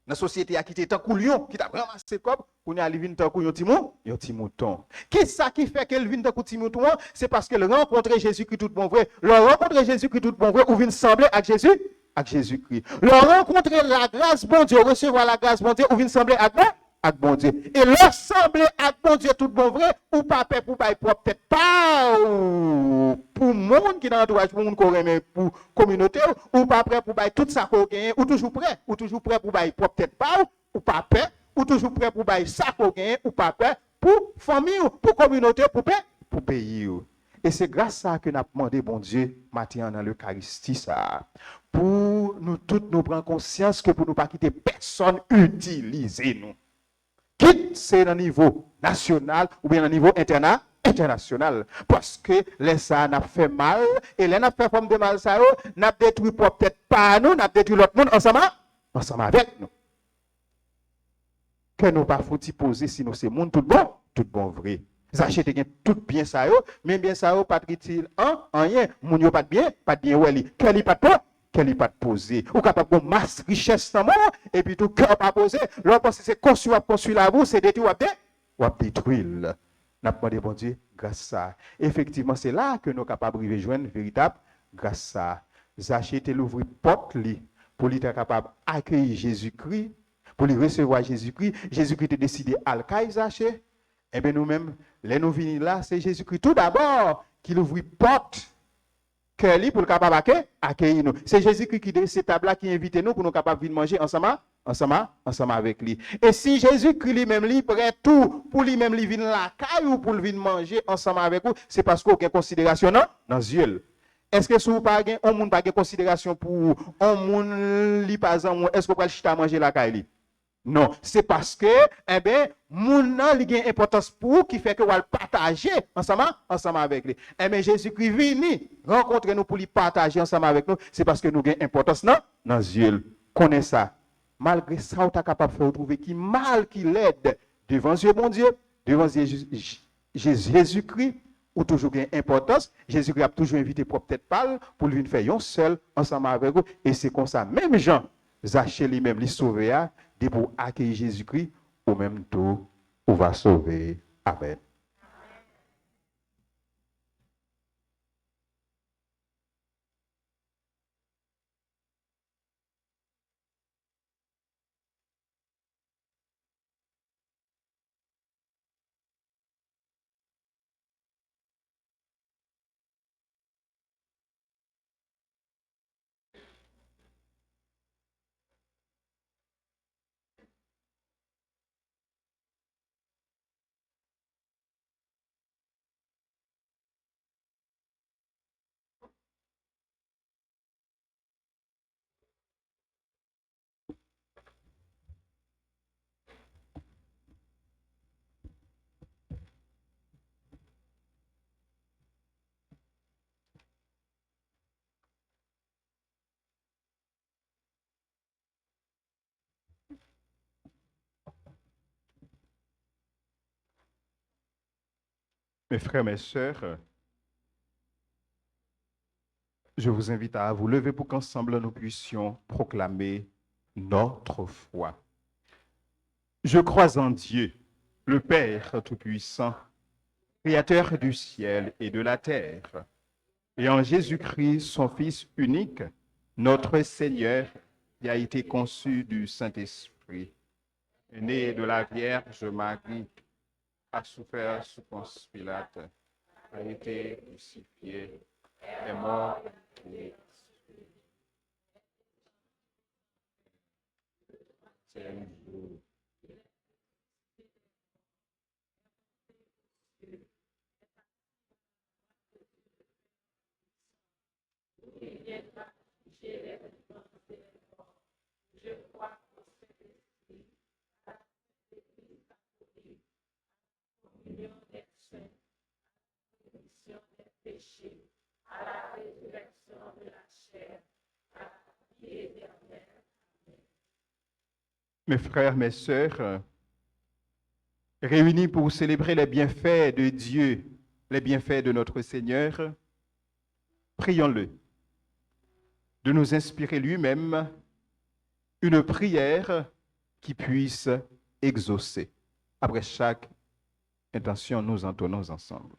la société qui était tant lion qui t'a ramassé comme qu'on a venu tant un petit mouton. Qu'est-ce ça qui fait qu'elle vient tant petit mouton? C'est parce qu'elle rencontre Jésus-Christ tout bon vrai. Leur rencontre Jésus-Christ tout bon vrai ou vient sembler avec Jésus-Christ. Leur rencontrer la grâce bon Dieu, recevoir la grâce bon Dieu ou vient sembler avec bon Dieu. Et leur sembler avec bon Dieu tout bon vrai ou pas paix pour bailler propre peut-être pas pour monde qui dans l'entourage pour monde qu'on remet pour communauté ou pas prêt pour bailler tout ça qu'on gagne ou toujours prêt pour bailler propre peut-être pas ou pas prêt ou toujours prêt pour bailler ça qu'on gagne ou pas prêt pour famille pour communauté pour pays. Et c'est grâce à ça que nous avons demandé, bon Dieu, maintenant dans l'Eucharistie, ça, pour nous tous nous prendre conscience que pour nous pas quitter personne, utiliser nous. Quitte c'est dans le niveau national ou bien dans le niveau international. Parce que les ça n'a fait mal, et les n'a fait forme de mal, ça n'a détruit peut-être pas nous, n'a détruit l'autre monde ensemble avec nous. Que nous pas faut poser sinon c'est monde tout bon vrai. Zaché te gen tout bien ça yo, mais bien ça yo pas utile rien, moun yo pas bien weli. Quel pas de poser. Ou capable de masse richesse dans monde et puis tout cœur pas poser. Là parce que c'est construit la boue, c'est détruit ou détruire. N'a pas demandé bon Dieu grâce à ça. Effectivement, c'est là que nous capables de rejoindre véritable grâce à ça. Zaché te l'ouvrir porte li pour être capable d'accueillir Jésus-Christ, pour lui recevoir Jésus-Christ. Jésus-Christ a décidé à le Zaché. Eh bien, nous-mêmes, les nous venir là, c'est Jésus-Christ tout d'abord qui ouvre porte cœur pour le capable accueillir nous. C'est Jésus-Christ qui cette table là qui invite nous pour nous capables de manger ensemble avec lui. Et si Jésus-Christ lui-même lui prêt tout pour lui-même lui venir la caille ou pour venir manger ensemble avec vous, c'est parce qu'on a considération dans yeux. Est-ce que si vous pas un monde pas considération pour un monde li pas est-ce qu'on va chita manger la caille? Non, c'est parce que, eh bien, mon nan li gen importance pour qui fait que on va partager ensemble avec lui. Eh bien, Jésus-Christ vini rencontrer nous pour lui partager ensemble avec nous, c'est parce que nous avons importance dans yeux. Connais ça. Malgré ça, on est capable de faire trouver qui mal qui l'aide devant Dieu, mon Dieu, devant Jésus-Christ, ou toujours gain importance. Jésus-Christ a toujours invité pour peut-être parler pour lui faire un seul ensemble avec vous. Et c'est comme ça, même Jean, Zaché lui-même, lui sauver, pour accueillir Jésus-Christ, au même temps, on va sauver. Amen. Mes frères, mes sœurs, je vous invite à vous lever pour qu'ensemble nous puissions proclamer notre foi. Je crois en Dieu, le Père Tout-Puissant, Créateur du ciel et de la terre, et en Jésus-Christ, son Fils unique, notre Seigneur, qui a été conçu du Saint-Esprit, né de la Vierge Marie, a souffert sous Ponce Pilate, a été crucifié, est mort et troisième jour. Mes frères, mes sœurs, réunis pour célébrer les bienfaits de Dieu, les bienfaits de notre Seigneur, prions-le de nous inspirer lui-même une prière qui puisse exaucer. Après chaque intention, nous entonnons ensemble.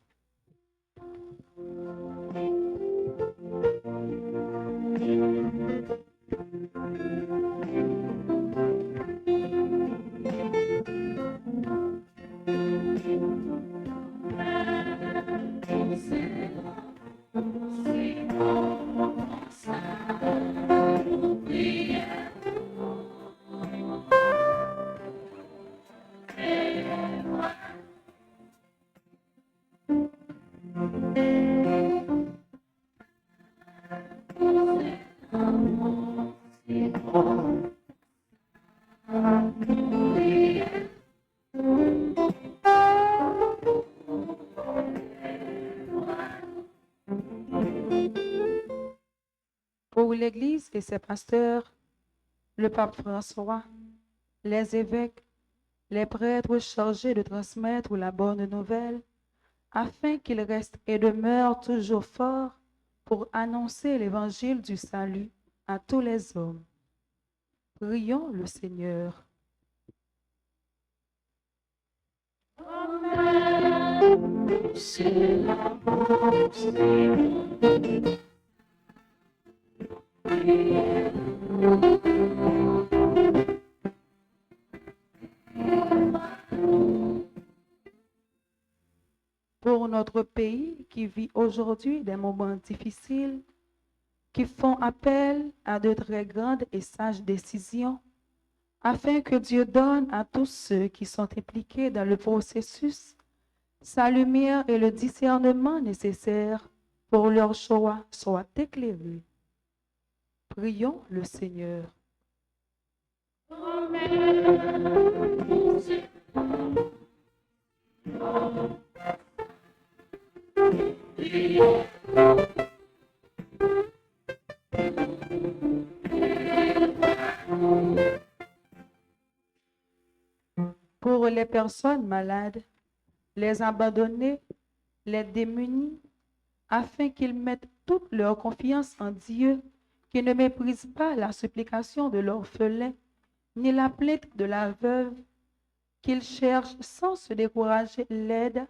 Pour l'Église et ses pasteurs, le pape François, les évêques, les prêtres chargés de transmettre la bonne nouvelle, afin qu'ils restent et demeurent toujours forts pour annoncer l'évangile du salut à tous les hommes. Prions le Seigneur. Pour notre pays qui vit aujourd'hui des moments difficiles, qui font appel à de très grandes et sages décisions, afin que Dieu donne à tous ceux qui sont impliqués dans le processus sa lumière et le discernement nécessaires pour leur choix soient éclairés. Prions le Seigneur. Pour les personnes malades, les abandonnés, les démunis, afin qu'ils mettent toute leur confiance en Dieu, qui ne méprise pas la supplication de l'orphelin, ni la plainte de la veuve, qu'ils cherchent sans se décourager l'aide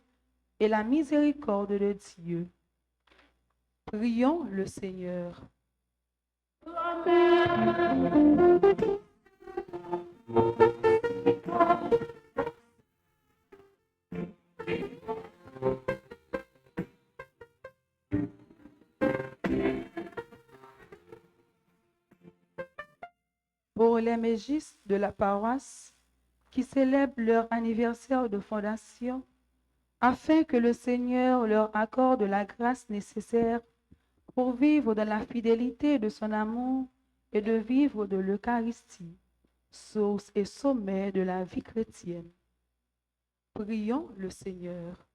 et la miséricorde de Dieu. Prions le Seigneur. Pour les mégistes de la paroisse qui célèbrent leur anniversaire de fondation, afin que le Seigneur leur accorde la grâce nécessaire pour vivre dans la fidélité de son amour et de vivre de l'Eucharistie, source et sommet de la vie chrétienne. Prions le Seigneur.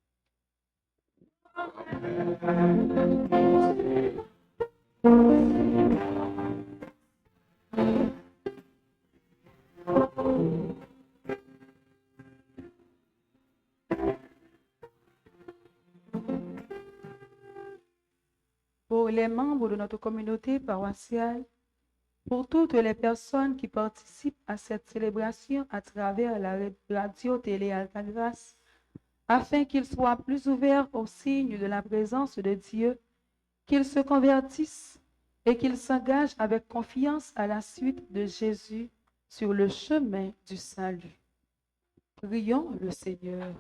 pour les membres de notre communauté paroissiale, pour toutes les personnes qui participent à cette célébration à travers la radio-télé Altagrace, afin qu'ils soient plus ouverts au signe de la présence de Dieu, qu'ils se convertissent et qu'ils s'engagent avec confiance à la suite de Jésus sur le chemin du salut. Prions le Seigneur.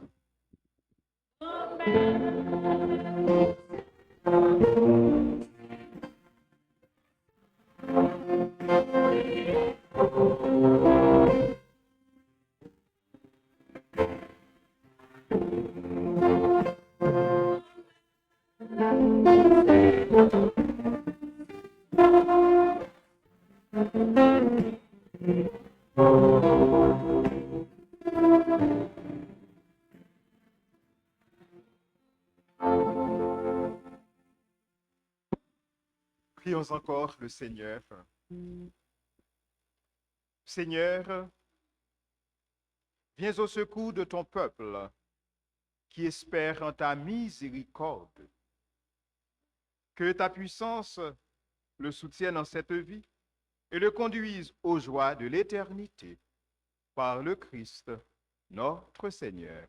Prions encore le Seigneur. Seigneur, viens au secours de ton peuple qui espère en ta miséricorde. Que ta puissance le soutienne en cette vie et le conduise aux joies de l'éternité par le Christ, notre Seigneur.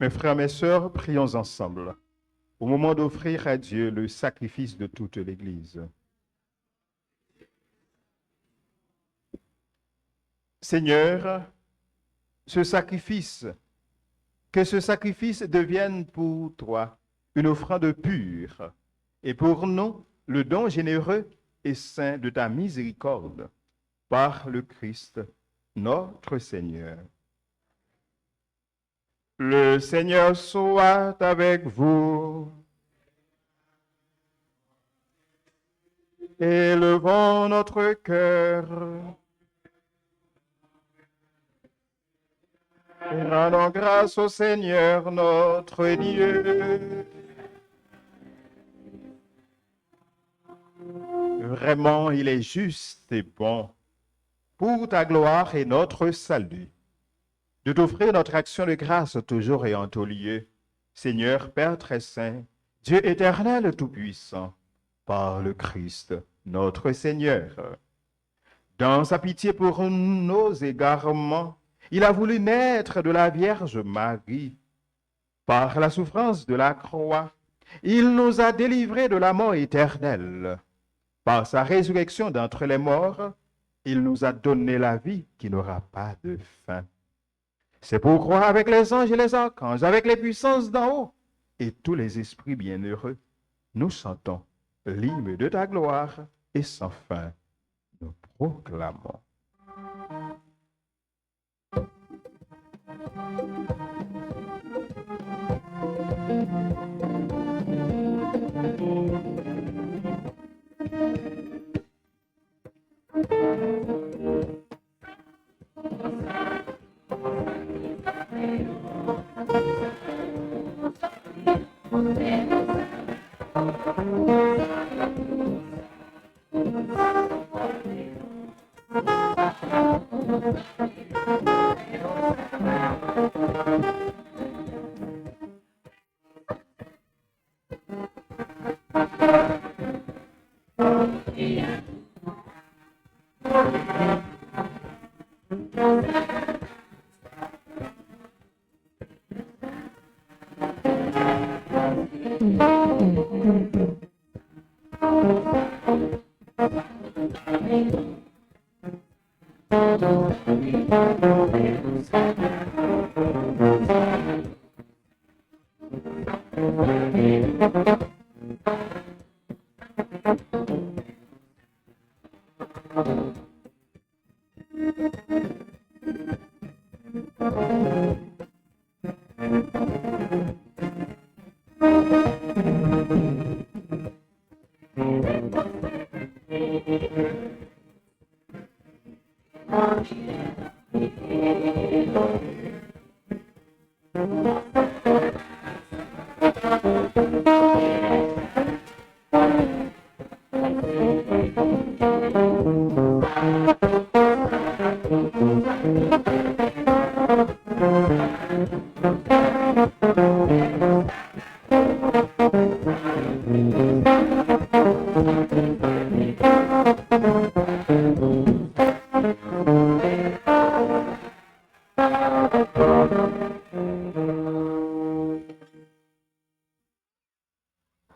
Mes frères, mes sœurs, prions ensemble au moment d'offrir à Dieu le sacrifice de toute l'Église. Seigneur, que ce sacrifice devienne pour toi une offrande pure et pour nous le don généreux et saint de ta miséricorde par le Christ, notre Seigneur. Le Seigneur soit avec vous. Élevons notre cœur et rendons grâce au Seigneur notre Dieu. Vraiment, il est juste et bon pour ta gloire et notre salut de t'offrir notre action de grâce toujours et en tout lieu. Seigneur, Père très saint, Dieu éternel tout-puissant, par le Christ, notre Seigneur. Dans sa pitié pour nos égarements, il a voulu naître de la Vierge Marie. Par la souffrance de la croix, il nous a délivrés de la mort éternelle. Par sa résurrection d'entre les morts, il nous a donné la vie qui n'aura pas de fin. C'est pourquoi avec les anges et les archanges, avec les puissances d'en haut et tous les esprits bienheureux, nous chantons l'hymne de ta gloire et sans fin, nous proclamons.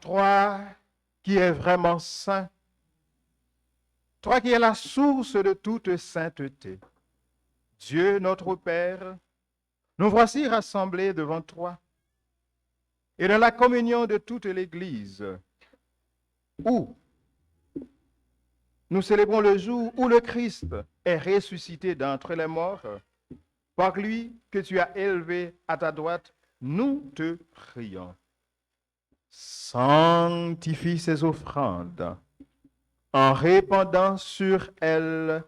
Toi qui es vraiment saint, toi qui es la source de toute sainteté, Dieu notre Père, nous voici rassemblés devant toi et dans la communion de toute l'Église, où nous célébrons le jour où le Christ est ressuscité d'entre les morts. Par lui que tu as élevé à ta droite, nous te prions. Sanctifie ces offrandes en répandant sur elles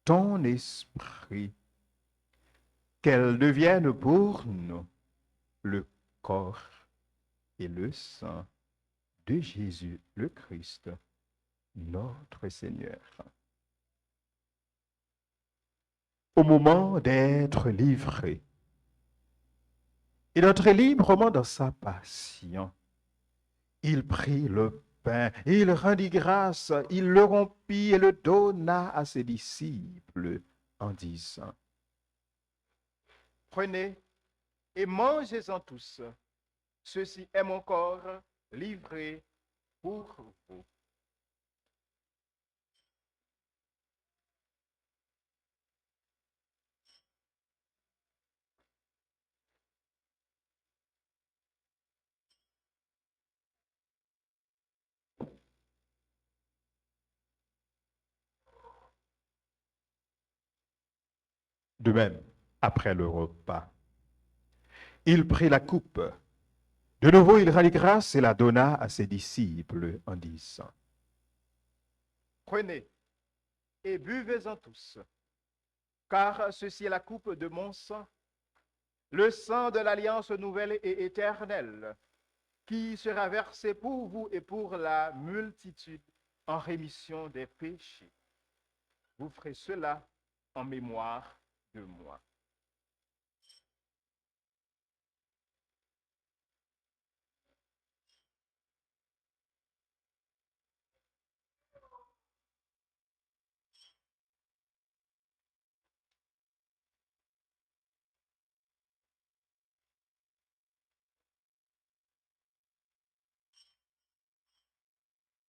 ton esprit, qu'elles deviennent pour nous le corps et le sang de Jésus le Christ, notre Seigneur. Au moment d'être livré et d'entrer librement dans sa passion, il prit le pain, il rendit grâce, il le rompit et le donna à ses disciples en disant: Prenez et mangez-en tous, ceci est mon corps livré pour vous. De même, après le repas, il prit la coupe. De nouveau, il rendit grâce et la donna à ses disciples en disant: Prenez et buvez-en tous, car ceci est la coupe de mon sang, le sang de l'alliance nouvelle et éternelle, qui sera versé pour vous et pour la multitude en rémission des péchés. Vous ferez cela en mémoire de moi.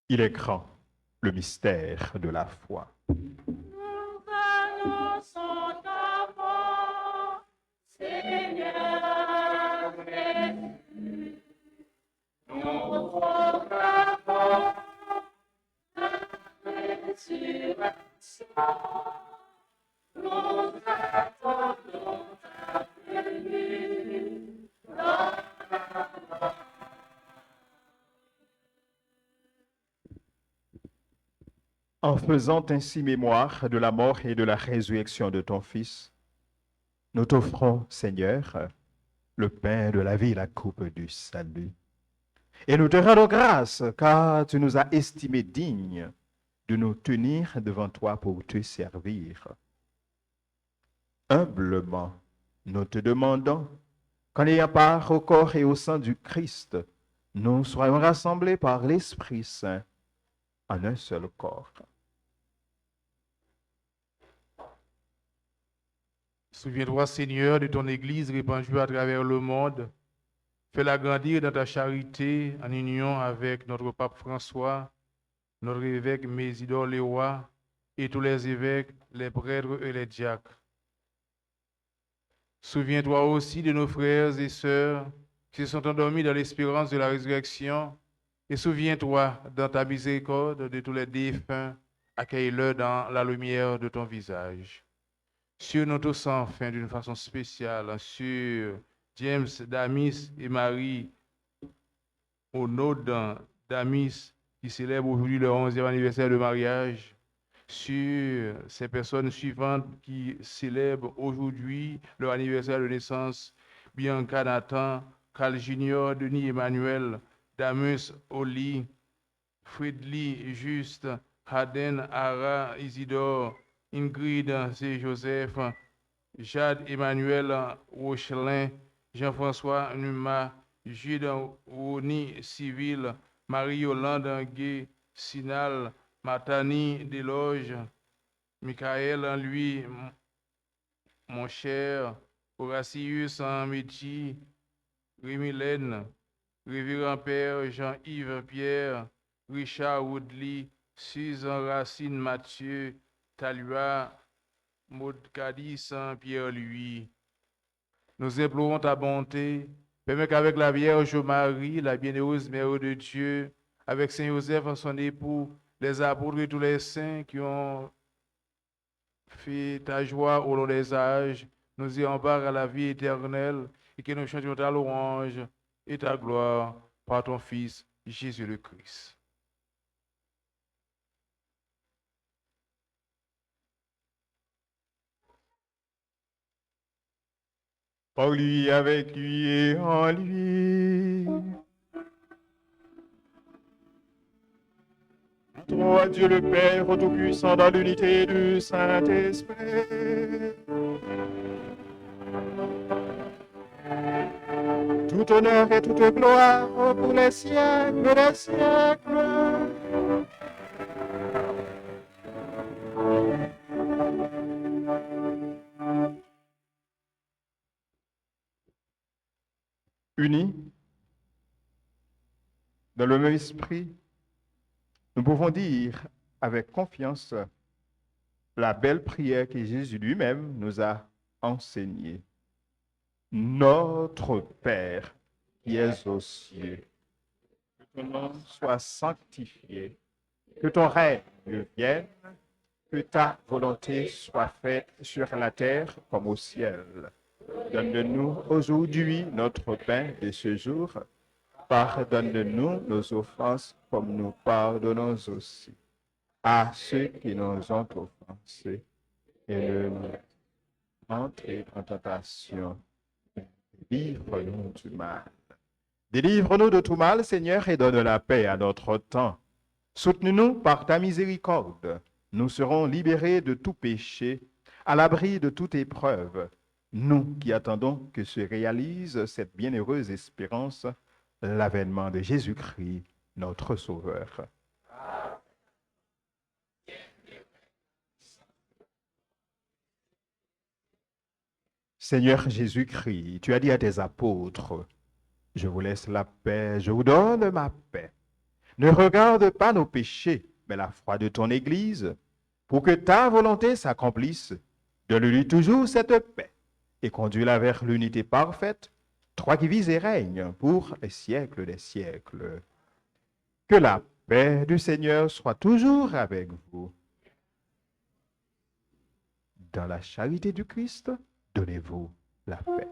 Il est grand, le mystère de la foi. Nous annonçons ta mort, Seigneur Jésus. Nous proclamons ta résurrection. Nous attendons ta venue. En faisant ainsi mémoire de la mort et de la résurrection de ton Fils, nous t'offrons, Seigneur, le pain de la vie et la coupe du salut. Et nous te rendons grâce, car tu nous as estimés dignes de nous tenir devant toi pour te servir. Humblement, nous te demandons qu'en ayant part au corps et au sang du Christ, nous soyons rassemblés par l'Esprit Saint en un seul corps. Souviens-toi, Seigneur, de ton Église répandue à travers le monde. Fais-la grandir dans ta charité en union avec notre pape François, notre évêque Mésidore Léroy et tous les évêques, les prêtres et les diacres. Souviens-toi aussi de nos frères et sœurs qui se sont endormis dans l'espérance de la résurrection. Et souviens-toi, dans ta miséricorde, de tous les défunts, accueille-le dans la lumière de ton visage. Sur nous tous enfin, d'une façon spéciale, sur James, Damis et Marie, au nom Damis, qui célèbre aujourd'hui le 11e anniversaire de mariage, sur ces personnes suivantes qui célèbrent aujourd'hui leur anniversaire de naissance, Bianca Nathan, Carl Junior, Denis Emmanuel, Damus Oli, Friedli Juste, Haden Ara Isidore, Ingrid C. Joseph, Jade Emmanuel Rochelin, Jean-François Numa, Jude Roni Civil, Marie-Yolande Gay, Sinal, Matani Deloge, Michael lui, mon cher, Horatius Métis, Rémilène, Révérend Père Jean-Yves Pierre, Richard Woodley, Susan Racine Mathieu, Talua, Maud Cadiz Pierre-Louis. Nous implorons ta bonté, permets qu'avec la Vierge Marie, la bienheureuse Mère de Dieu, avec Saint Joseph son époux, les apôtres et tous les saints qui ont fait ta joie au long des âges, nous y embarquent à la vie éternelle et que nous chantions ta louange et ta gloire par ton Fils Jésus le Christ. Par lui, avec lui et en lui. Toi, Dieu le Père Tout-Puissant, dans l'unité du Saint-Esprit. Tout honneur et toute gloire pour les siècles des siècles. Unis dans le même esprit, nous pouvons dire avec confiance la belle prière que Jésus lui-même nous a enseignée. Notre Père qui es aux cieux, que ton nom soit sanctifié, que ton règne vienne, que ta volonté soit faite sur la terre comme au ciel. Donne-nous aujourd'hui notre pain de ce jour. Pardonne-nous nos offenses comme nous pardonnons aussi à ceux qui nous ont offensés et ne nous entrez en tentation. Délivre-nous du mal. Délivre-nous de tout mal, Seigneur, et donne la paix à notre temps. Soutenez-nous par ta miséricorde. Nous serons libérés de tout péché, à l'abri de toute épreuve. Nous qui attendons que se réalise cette bienheureuse espérance, l'avènement de Jésus-Christ, notre Sauveur. Seigneur Jésus-Christ, tu as dit à tes apôtres, je vous laisse la paix, je vous donne ma paix. Ne regarde pas nos péchés, mais la foi de ton Église, pour que ta volonté s'accomplisse. Donne-lui toujours cette paix et conduis-la vers l'unité parfaite, toi qui vis et règnes pour les siècles des siècles. Que la paix du Seigneur soit toujours avec vous. Dans la charité du Christ, donnez-vous la paix.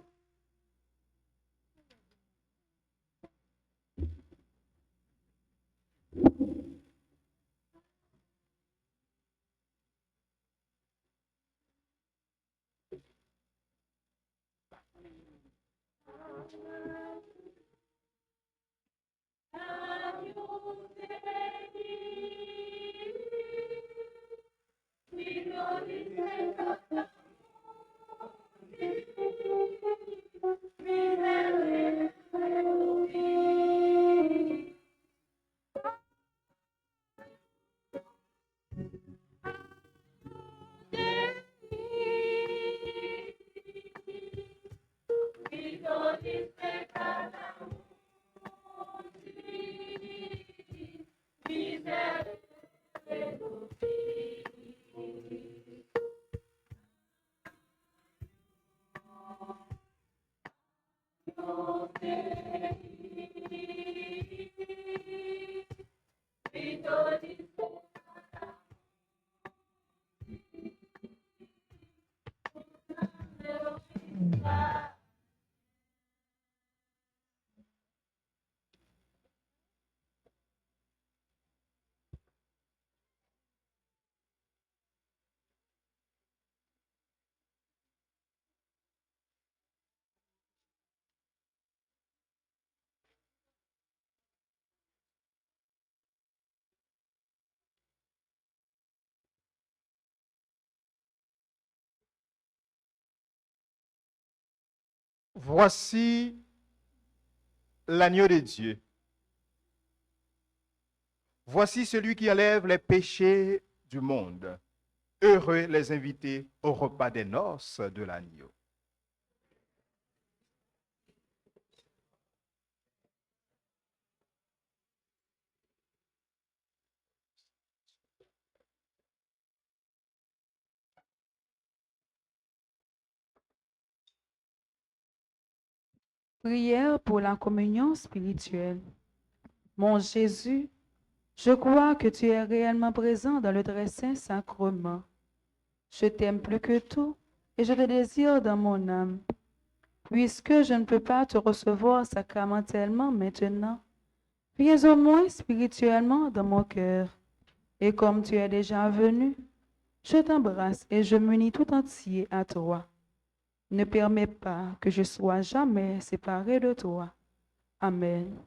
Voici l'agneau de Dieu. Voici celui qui enlève les péchés du monde. Heureux les invités au repas des noces de l'agneau. Prière pour la communion spirituelle. Mon Jésus, je crois que tu es réellement présent dans le très saint sacrement. Je t'aime plus que tout et je te désire dans mon âme. Puisque je ne peux pas te recevoir sacramentellement maintenant, viens au moins spirituellement dans mon cœur. Et comme tu es déjà venu, je t'embrasse et je m'unis tout entier à toi. Ne permets pas que je sois jamais séparé de toi. Amen.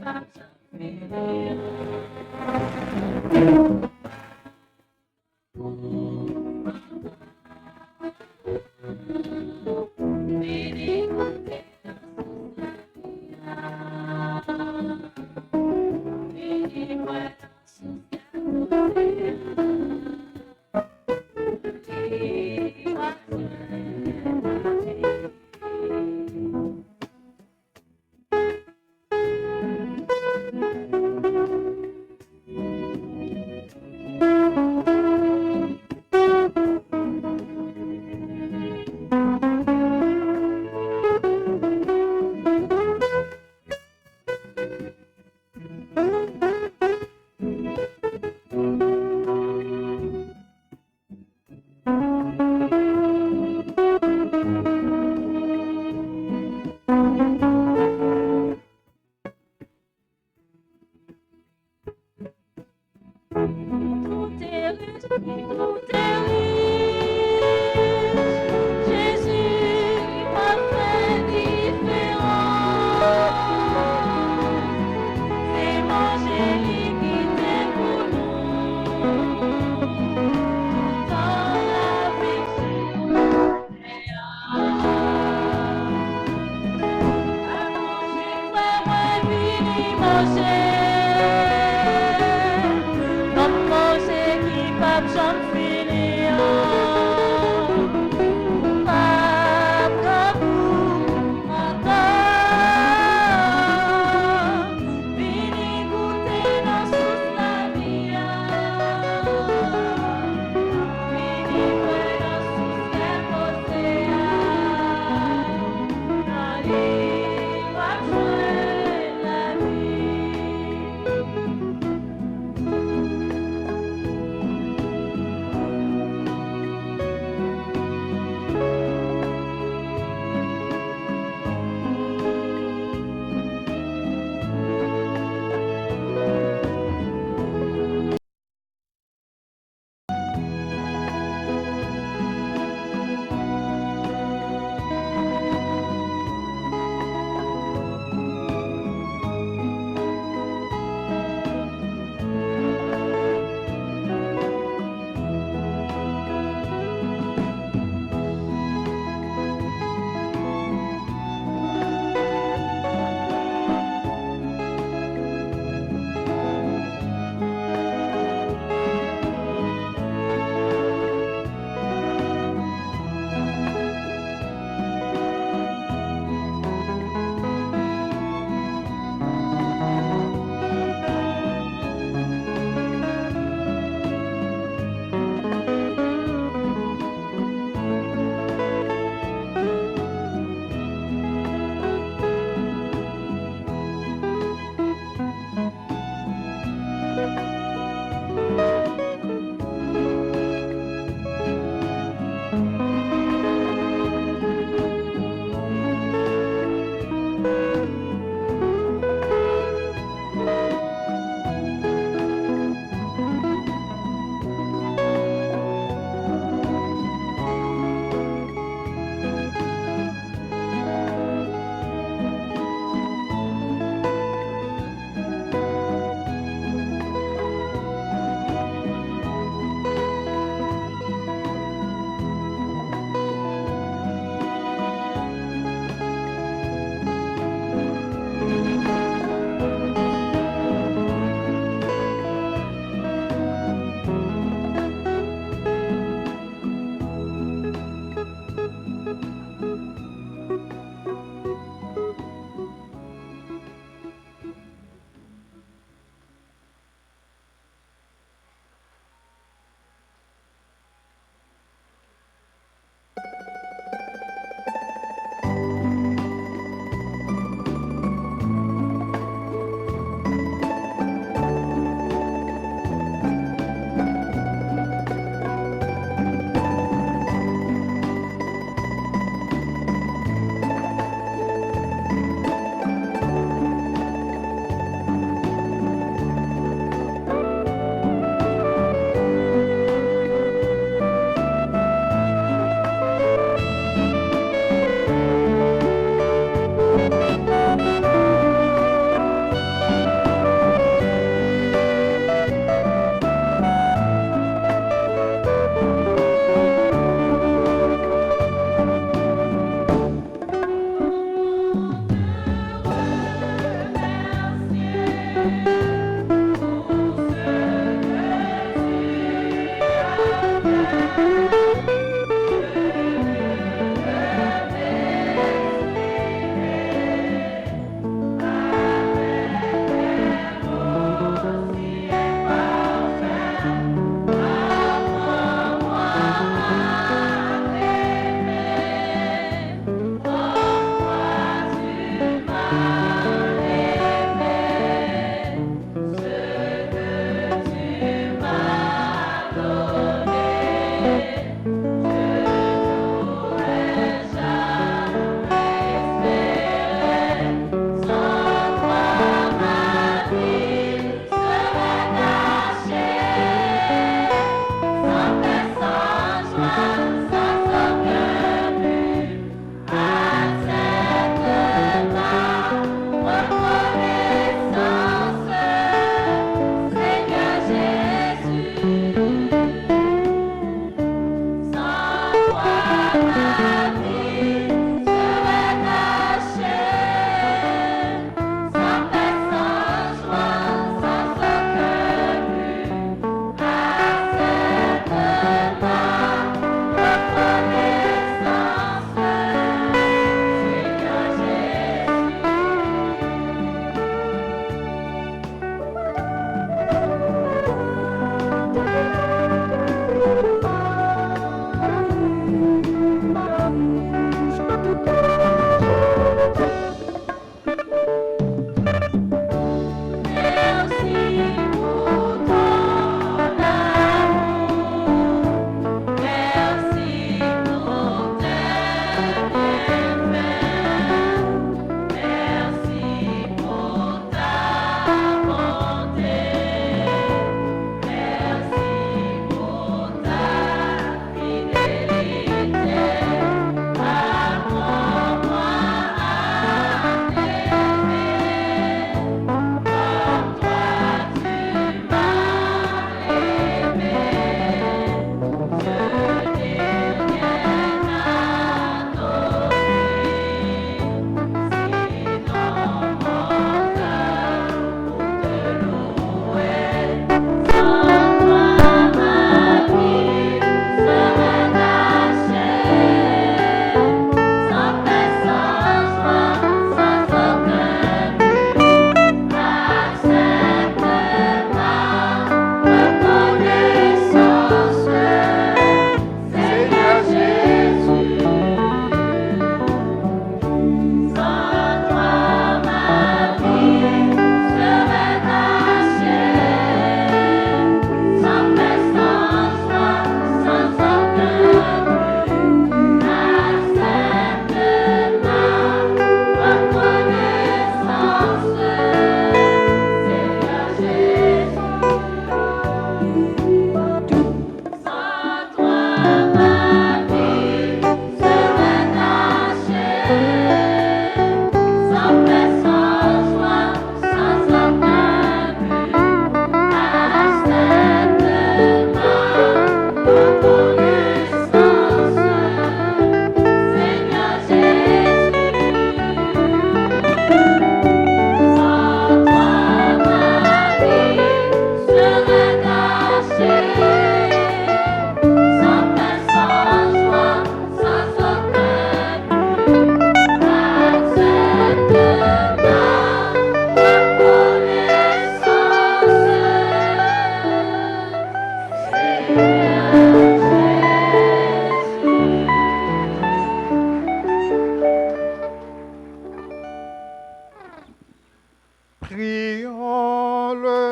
Vini,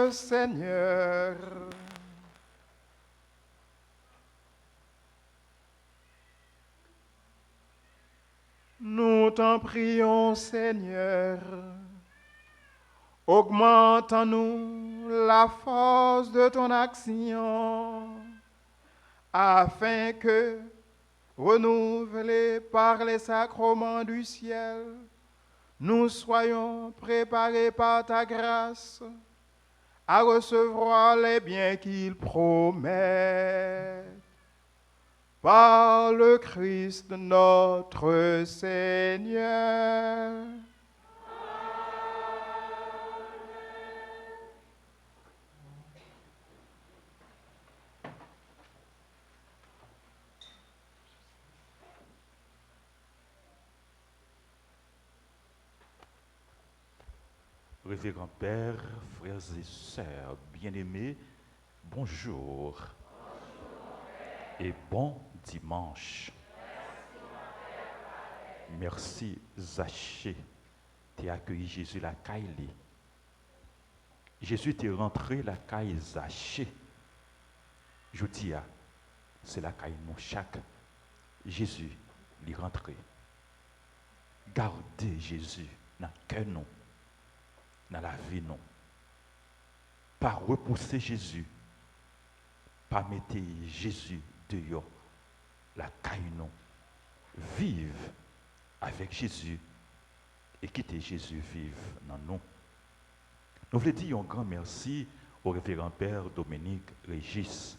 notre Seigneur. Nous t'en prions, Seigneur. Augmente en nous la force de ton action, afin que, renouvelés par les sacrements du ciel, nous soyons préparés par ta grâce à recevoir les biens qu'il promet. Par le Christ notre Seigneur. Révérend Père, frères et sœurs bien-aimés, bonjour et bon dimanche. Merci Zachée, t'es accueilli Jésus la caille. Jésus t'est rentré la caille Zachée. Je dis, c'est la caille mon chaque. Jésus l'est rentré. Gardez Jésus dans le cœur nous. Dans la vie, non. Pas repousser Jésus. Pas mettre Jésus dehors. La caille, non. Vive avec Jésus et quitter Jésus vive dans nous. Nous voulons dire un grand merci au révérend Père Dominique Régis.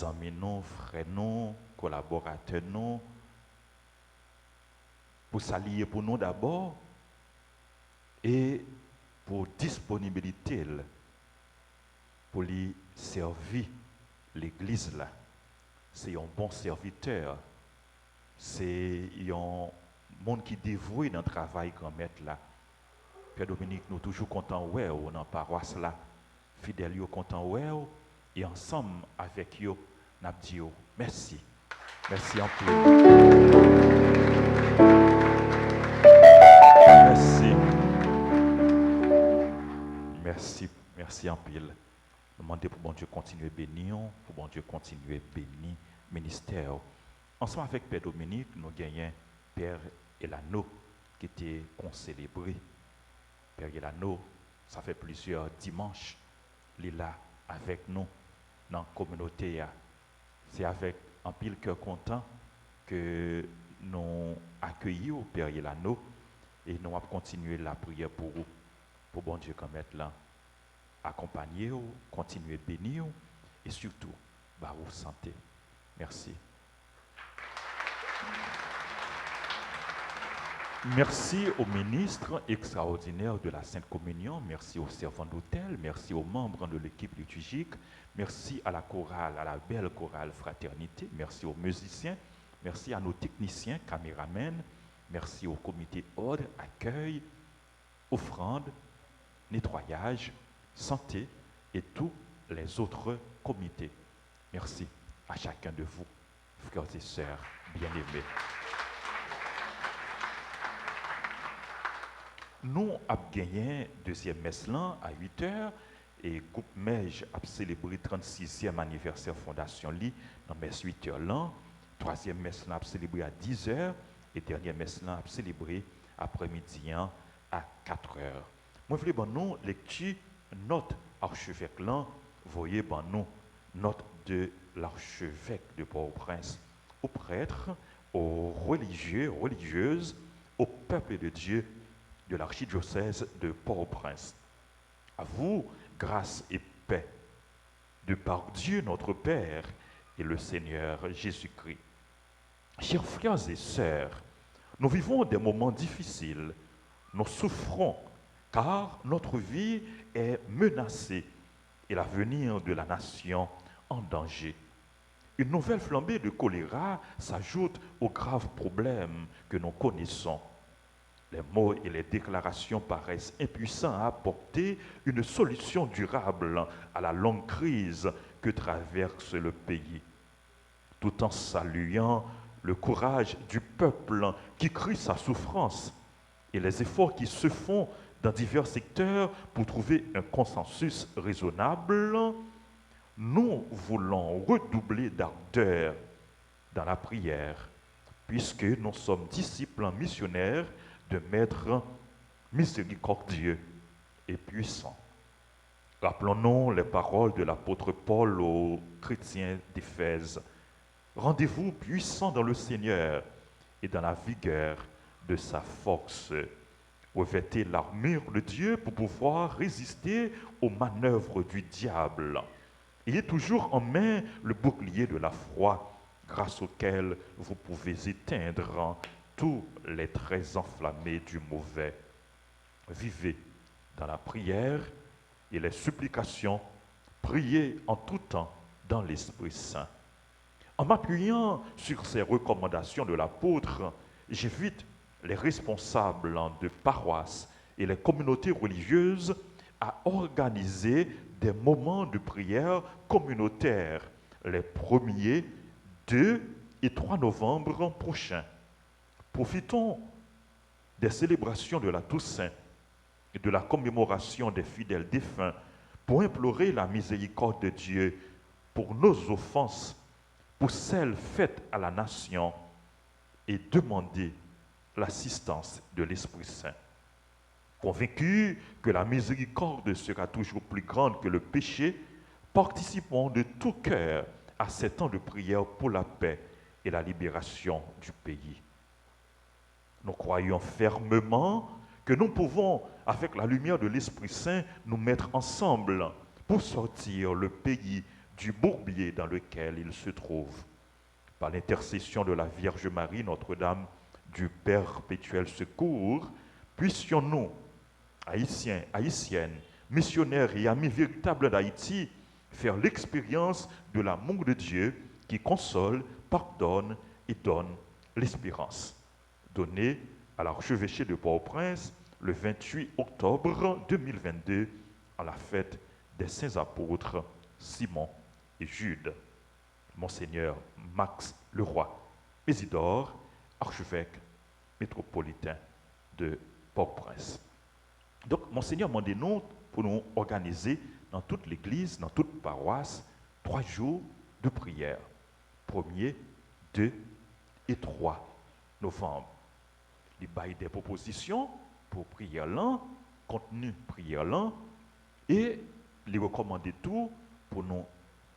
Amis nous, frères nous, collaborateurs nous, pour s'allier pour nous d'abord. Et pour disponibilité, pour lui servir l'église là. C'est un bon serviteur. C'est un monde qui est dévoué dans le travail qu'on met là. Père Dominique, nous toujours contents ouais, dans la paroisse là. Fidèles, contents ouais, et ensemble avec eux, nous disons merci. Merci en plus. Merci. Merci en pile. Nous demandons pour bon Dieu continuer bénir, pour bon Dieu continuer bénir ministère. Ensemble avec Père Dominique, nous gagnons Père Elano qui était concélébré. Père Elano, ça fait plusieurs dimanches, il est là avec nous dans la communauté. C'est avec un pile cœur content que nous accueillons Père Elano et nous allons continuer la prière pour vous. Pour bon Dieu comme être là, accompagner, continuer à bénir et surtout, vous santé. Merci. Merci au ministre extraordinaire de la Sainte Communion, merci aux servants d'hôtel, merci aux membres de l'équipe liturgique, merci à la chorale, à la belle chorale Fraternité, merci aux musiciens, merci à nos techniciens, caméramens, merci au comité ordre, accueil, offrande, nettoyage, santé et tous les autres comités. Merci à chacun de vous, frères et sœurs bien-aimés. Nous avons gagné deuxième messe là à 8h et groupe Mej a célébré 36e anniversaire Fondation Li dans messe 8h là. Troisième messe là a célébré à 10h et dernière messe là a célébré après-midi à 4h. Moi, je voulais nous lecture notre archevêque là, voyez nous note de l'archevêque de Port-au-Prince, aux prêtres, aux religieux, religieuses, au peuple de Dieu de l'archidiocèse de Port-au-Prince. À vous, grâce et paix, de par Dieu notre Père et le Seigneur Jésus-Christ. Chers frères et sœurs, nous vivons des moments difficiles, nous souffrons car notre vie est menacée et l'avenir de la nation en danger. Une nouvelle flambée de choléra s'ajoute aux graves problèmes que nous connaissons. Les mots et les déclarations paraissent impuissants à apporter une solution durable à la longue crise que traverse le pays. Tout en saluant le courage du peuple qui crie sa souffrance et les efforts qui se font dans divers secteurs pour trouver un consensus raisonnable, nous voulons redoubler d'ardeur dans la prière, puisque nous sommes disciples missionnaires de Maître miséricordieux et puissant. Rappelons-nous les paroles de l'apôtre Paul aux chrétiens d'Éphèse. Rendez-vous puissants dans le Seigneur et dans la vigueur de sa force. Revêtez l'armure de Dieu pour pouvoir résister aux manœuvres du diable. Ayez toujours en main le bouclier de la foi, grâce auquel vous pouvez éteindre tous les traits enflammés du mauvais. Vivez dans la prière et les supplications, priez en tout temps dans l'Esprit Saint. En m'appuyant sur ces recommandations de l'apôtre, j'invite les responsables de paroisses et les communautés religieuses à organiser des moments de prière communautaires les 1er, 2 et 3 novembre prochains. Profitons des célébrations de la Toussaint et de la commémoration des fidèles défunts pour implorer la miséricorde de Dieu pour nos offenses, pour celles faites à la nation, et demander l'assistance de l'Esprit Saint. Convaincus que la miséricorde sera toujours plus grande que le péché, participons de tout cœur à ces temps de prière pour la paix et la libération du pays. Nous croyons fermement que nous pouvons, avec la lumière de l'Esprit Saint, nous mettre ensemble pour sortir le pays du bourbier dans lequel il se trouve. Par l'intercession de la Vierge Marie, Notre-Dame du perpétuel secours, puissions-nous, Haïtiens, Haïtiennes, missionnaires et amis véritables d'Haïti, faire l'expérience de l'amour de Dieu qui console, pardonne et donne l'espérance. Donné à l'archevêché de Port-au-Prince le 28 octobre 2022 à la fête des saints apôtres Simon et Jude. Monseigneur Max Leroy, Isidore, archevêque métropolitain de Port-au-Prince. Donc, Monseigneur m'a demandé nous pour nous organiser dans toute l'église, dans toute paroisse, 3 jours de prière. 1er, 2 et 3 novembre. Il baille des propositions pour prière là, contenu prière là, et les recommander tout pour nous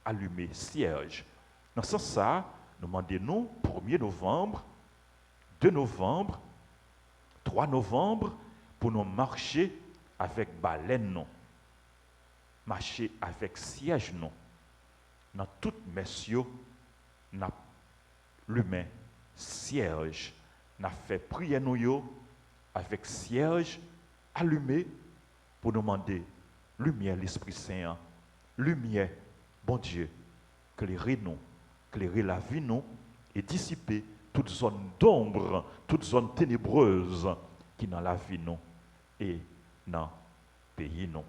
allumer cierge. Dans ce sens, ça, nous demandons 1er novembre, 2 novembre, 3 novembre, pour nous marcher avec baleine, non. Marcher avec siège, non. Dans toute messieurs, n'a l'humain cierge, n'a fait prier nous avec cierge allumé pour nous demander lumière l'Esprit Saint, lumière, bon Dieu, éclairer nous, éclairer la vie nous et dissiper toute zone d'ombre, toute zone ténébreuse qui dans la vie nous et dans le pays nous.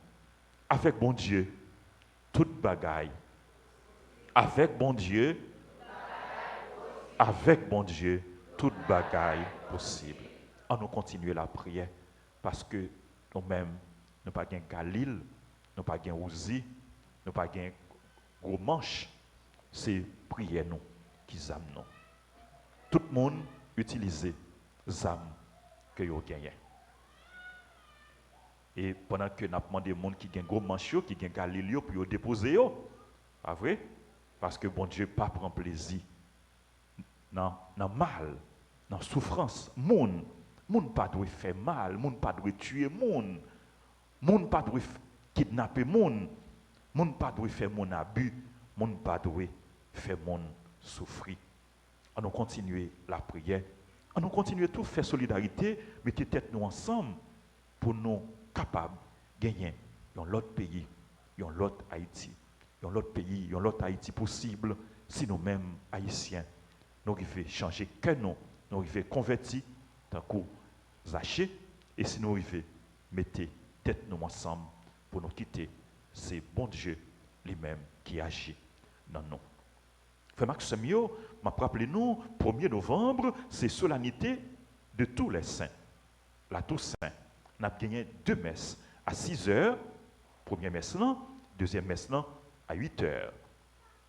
Avec bon Dieu, toute bagaille. Avec bon Dieu, toute bagaille possible. On nous continuer la prière parce que nous-mêmes, nous pas gain Galil, nous pas gain Ouzi, nous pas gain gros manche. C'est prier nous qui âmes nous. Tout le monde utilise les âmes que vous gagnez. Et pendant que nous avons demandé aux gens qui ont gros manche, qui ont Galileo, pour déposer, pas vrai? Parce que bon Dieu pas prend plaisir dans mal, dans souffrance. Moun pas doit faire mal, moun pas doit tuer moun pas doit kidnapper moun pas doit faire mon abus, moun pas doit faire mon souffrir. On nous continuer la prière, on nous continuer tout faire solidarité, mettez tête nous ensemble pour nous capables de gagner dans l'autre pays, dans l'autre Haïti, dans l'autre pays, dans l'autre Haïti possible si nous-mêmes Haïtiens nous arrivons changer que nous arrivons convertir d'un coup Zaché, et si nous arrivons mettez tête nous ensemble pour nous quitter, c'est bon Dieu lui-même qui agit dans nous. Frère Maxime, m'a rappelé nous, 1er novembre, c'est solennité de tous les saints. La Toussaint, nous avons gagné 2 messes à 6 heures, première messe là, deuxième messe là à 8 heures.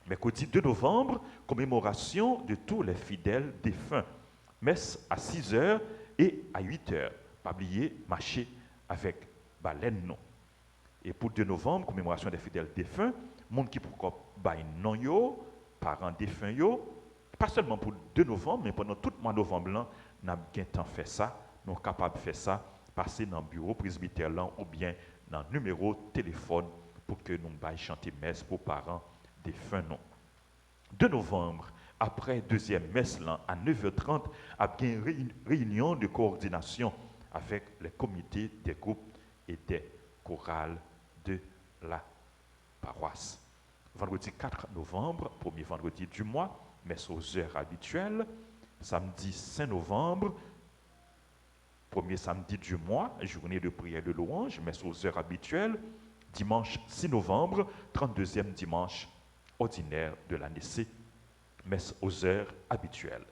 Mercredi 2 novembre, commémoration de tous les fidèles défunts. Messe à 6 heures et à 8 heures. Pas oublier, marcher avec baleine non. Et pour 2 novembre, commémoration des fidèles défunts, monde qui pourquoi bail non yo, parents défunts yo, pas seulement pour 2 novembre, mais pendant tout le mois de novembre là, nous avons bien temps fait ça, nous sommes capables de faire ça, passer dans le bureau presbytère là ou bien dans le numéro de téléphone pour que nous bail chanter messe pour parents défunts non. 2 novembre, après deuxième messe là, à 9h30, a bien une réunion de coordination avec les comités des groupes et des chorales de la paroisse. Vendredi 4 novembre, premier vendredi du mois, messe aux heures habituelles. Samedi 5 novembre, premier samedi du mois, journée de prière de louange, messe aux heures habituelles. Dimanche 6 novembre, 32e dimanche ordinaire de l'année C, messe aux heures habituelles.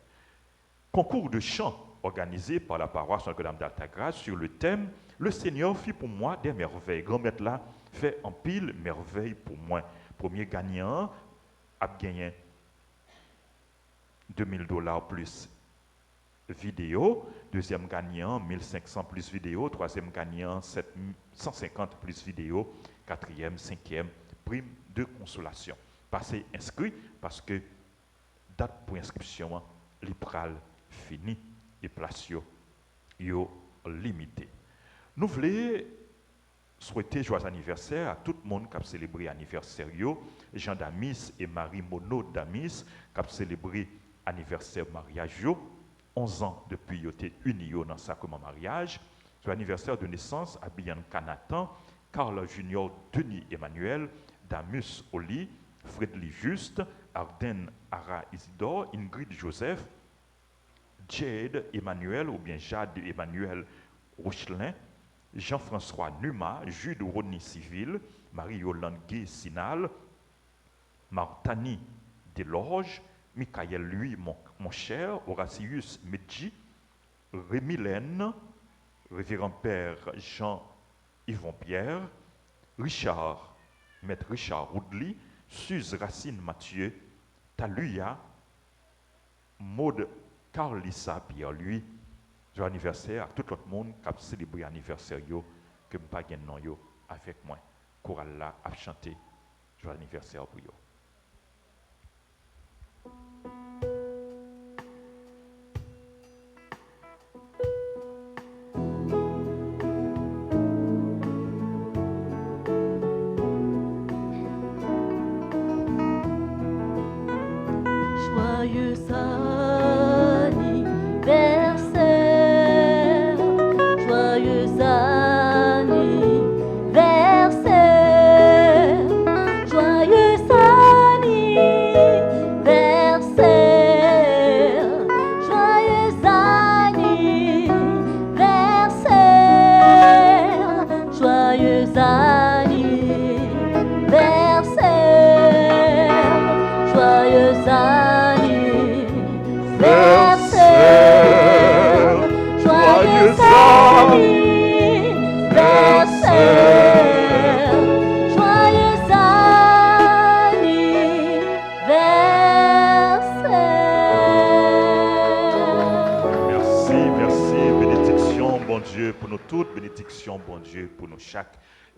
Concours de chant organisé par la paroisse Notre-Dame d'Altagrace sur le thème « Le Seigneur fit pour moi des merveilles ». Grand-maître là fait en pile merveilles pour moi. Premier gagnant a gagné $2,000 plus vidéo. Deuxième gagnant, 1500 plus vidéo. Troisième gagnant, 750 plus vidéo. Quatrième, cinquième, prime de consolation. Passez inscrit parce que date pour inscription, l'IPRAL fini et place yo limité. Nous voulons souhaiter joyeux anniversaire à tout le monde qui a célébré anniversaire. Jean Damis et Marie Mono Damis qui ont célébré anniversaire mariage. 11 ans depuis qu'ils étaient unis dans le sacrement mariage. Joyeux anniversaire de naissance à Bianca Nathan, Carl Junior Denis Emmanuel, Damus Oli, Frédéric Juste, Arden Ara Isidore, Ingrid Joseph, Jade Emmanuel ou bien Jade Emmanuel Rochelin, Jean-François Numa, Jude Rodney Civil, Marie-Yolande Guy Sinal, Martani Delorge, Michael Louis mon cher, Horatius Medji, Rémilène, Révérend Père Jean-Yvon Pierre, Richard, Maître Richard Roudly, Suze Racine Mathieu, Taluya, Maude Carlissa Pierre-Louis. Joyeux anniversaire à tout le monde qui a célébré l'anniversaire, que je ne pas avec moi. Chorale là a chanté. Joyeux anniversaire pour vous.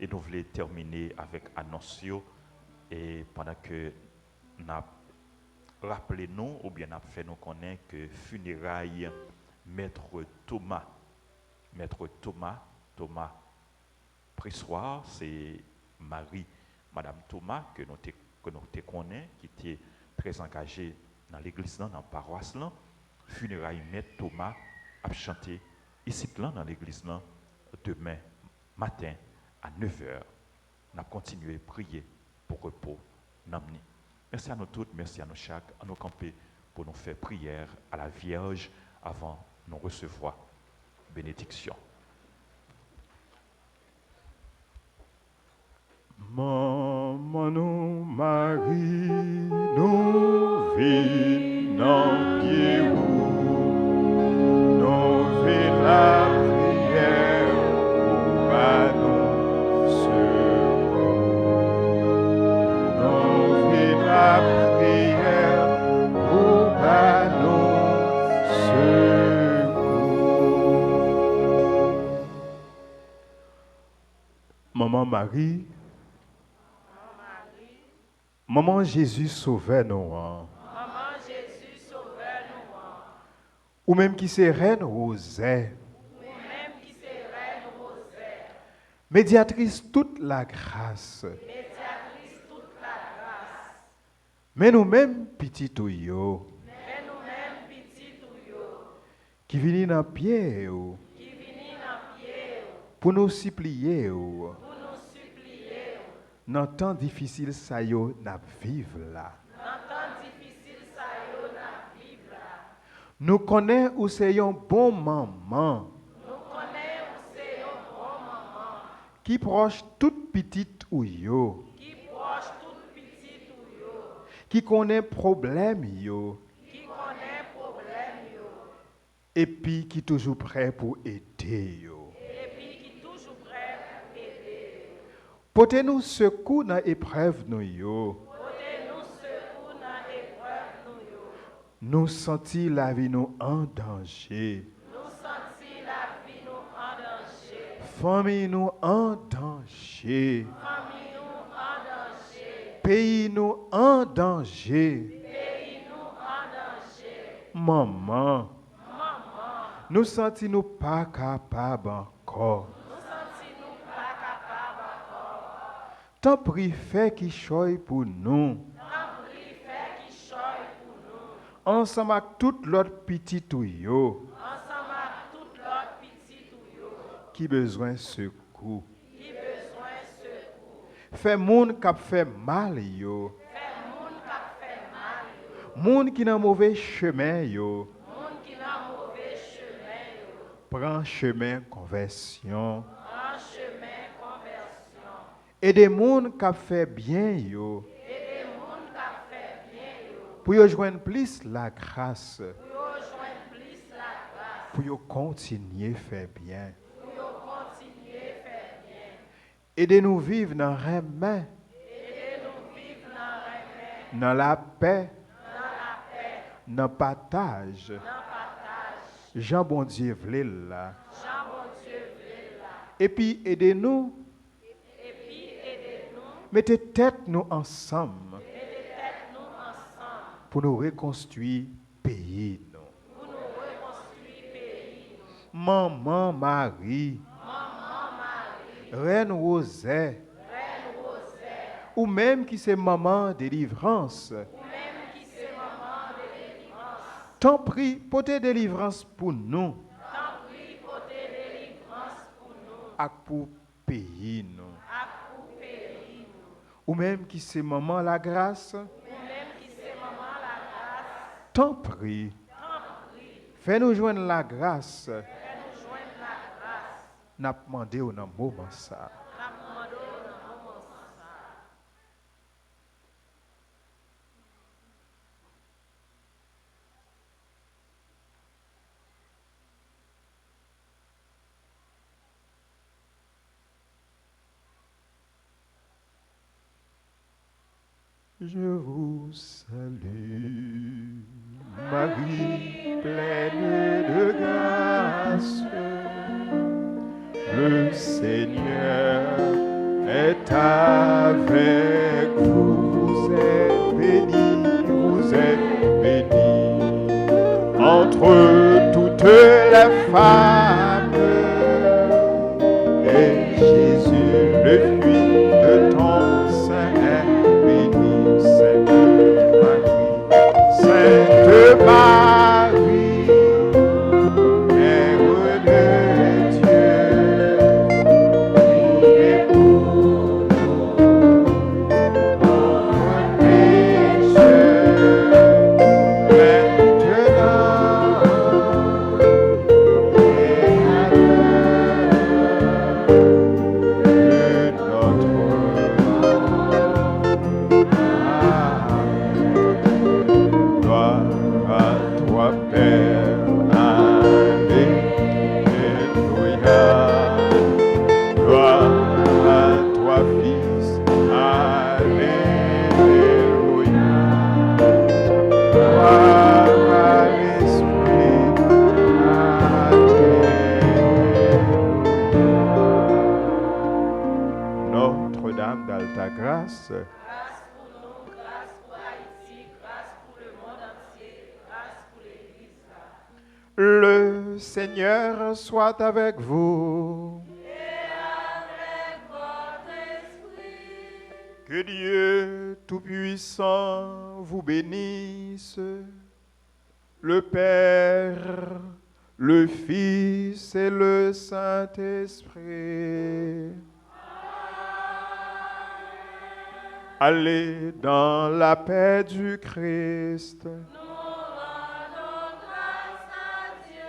Et nous voulons terminer avec Annoncio. Et pendant que nous rappelé nous, ou bien nous fait nous connaître que funérailles Maître Thomas Pressoir, c'est Marie, Madame Thomas, que nous connaissons, qui était très engagée dans l'église, dans la paroisse. Funérailles Maître Thomas a chanté ici dans l'église demain matin à 9h. Nous allons continuer à prier pour repos. Merci à nous toutes, merci à nous chaque, à nous camper pour nous faire prière à la Vierge avant de nous recevoir bénédiction. Maman nous Marie, nous venons pied nous venons la prière. Maman Marie, Maman Jésus sauvez-nous. Ou même qui c'est Reine Rosée, médiatrice toute la grâce. Mais nous-mêmes, petits tuyaux, qui viennent dans pied pour nous supplier, dans temps difficile, ça y est, n'a vivre là. Nous connaissons où c'est un bon maman. Qui proche toute petite ou yo. Qui connaît problème yo. Et puis qui toujours prêt pour aider yo. Portez-nous secours dans l'épreuve nous yo. Nous sentir la vie nous en danger. Famille nous en danger. Pays nous en danger. Maman, nous sentons nous pas capables encore. Tant pis fait qui choisit pour nous. Ensemble avec tout l'autre petit tuyau. Qui besoin secours. Fait monde qui fait mal yo. Monde qui dans mauvais chemin yo. Prends chemin conversion. Et des monde qui fait bien yo. Pour yo joindre plus la grâce. Pour yo continuer faire bien. Aidez-nous vivre dans le remède, dans la paix, dans le partage. Jean bon Dieu voulait là. Et puis aidez-nous. Mettez tête nous ensemble. Pour nous reconstruire pays nous. Maman Marie. Reine Rosée, ou même qui c'est maman délivrance, tant prie porter délivrance pour nous, et pour pays nous, ou même qui c'est maman la grâce, tant prie, fais-nous joindre la grâce. N'a pas demandé au moment ça. Je vous salue, Marie pleine de grâce. Le Seigneur est avec vous, vous êtes bénie entre toutes les femmes. Et Jésus, le fruit de ton sein, est béni. Sainte Marie, Mère de Dieu, priez pour nous, pauvres pécheurs, maintenant et Notre-Dame d'Altagrace, Grâce pour nous, grâce pour Haïti, grâce pour le monde entier, grâce pour l'Église. le Seigneur soit avec vous. Et avec votre esprit. Que Dieu Tout-Puissant vous bénisse, le Père, le Fils et le Saint-Esprit. Allez dans la paix du Christ. Nous rendons grâce à Dieu.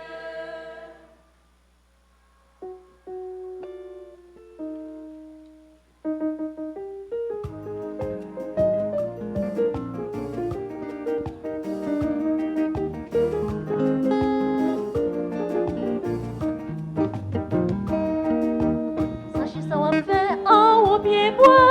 S'agissant en fait en haut pied bois.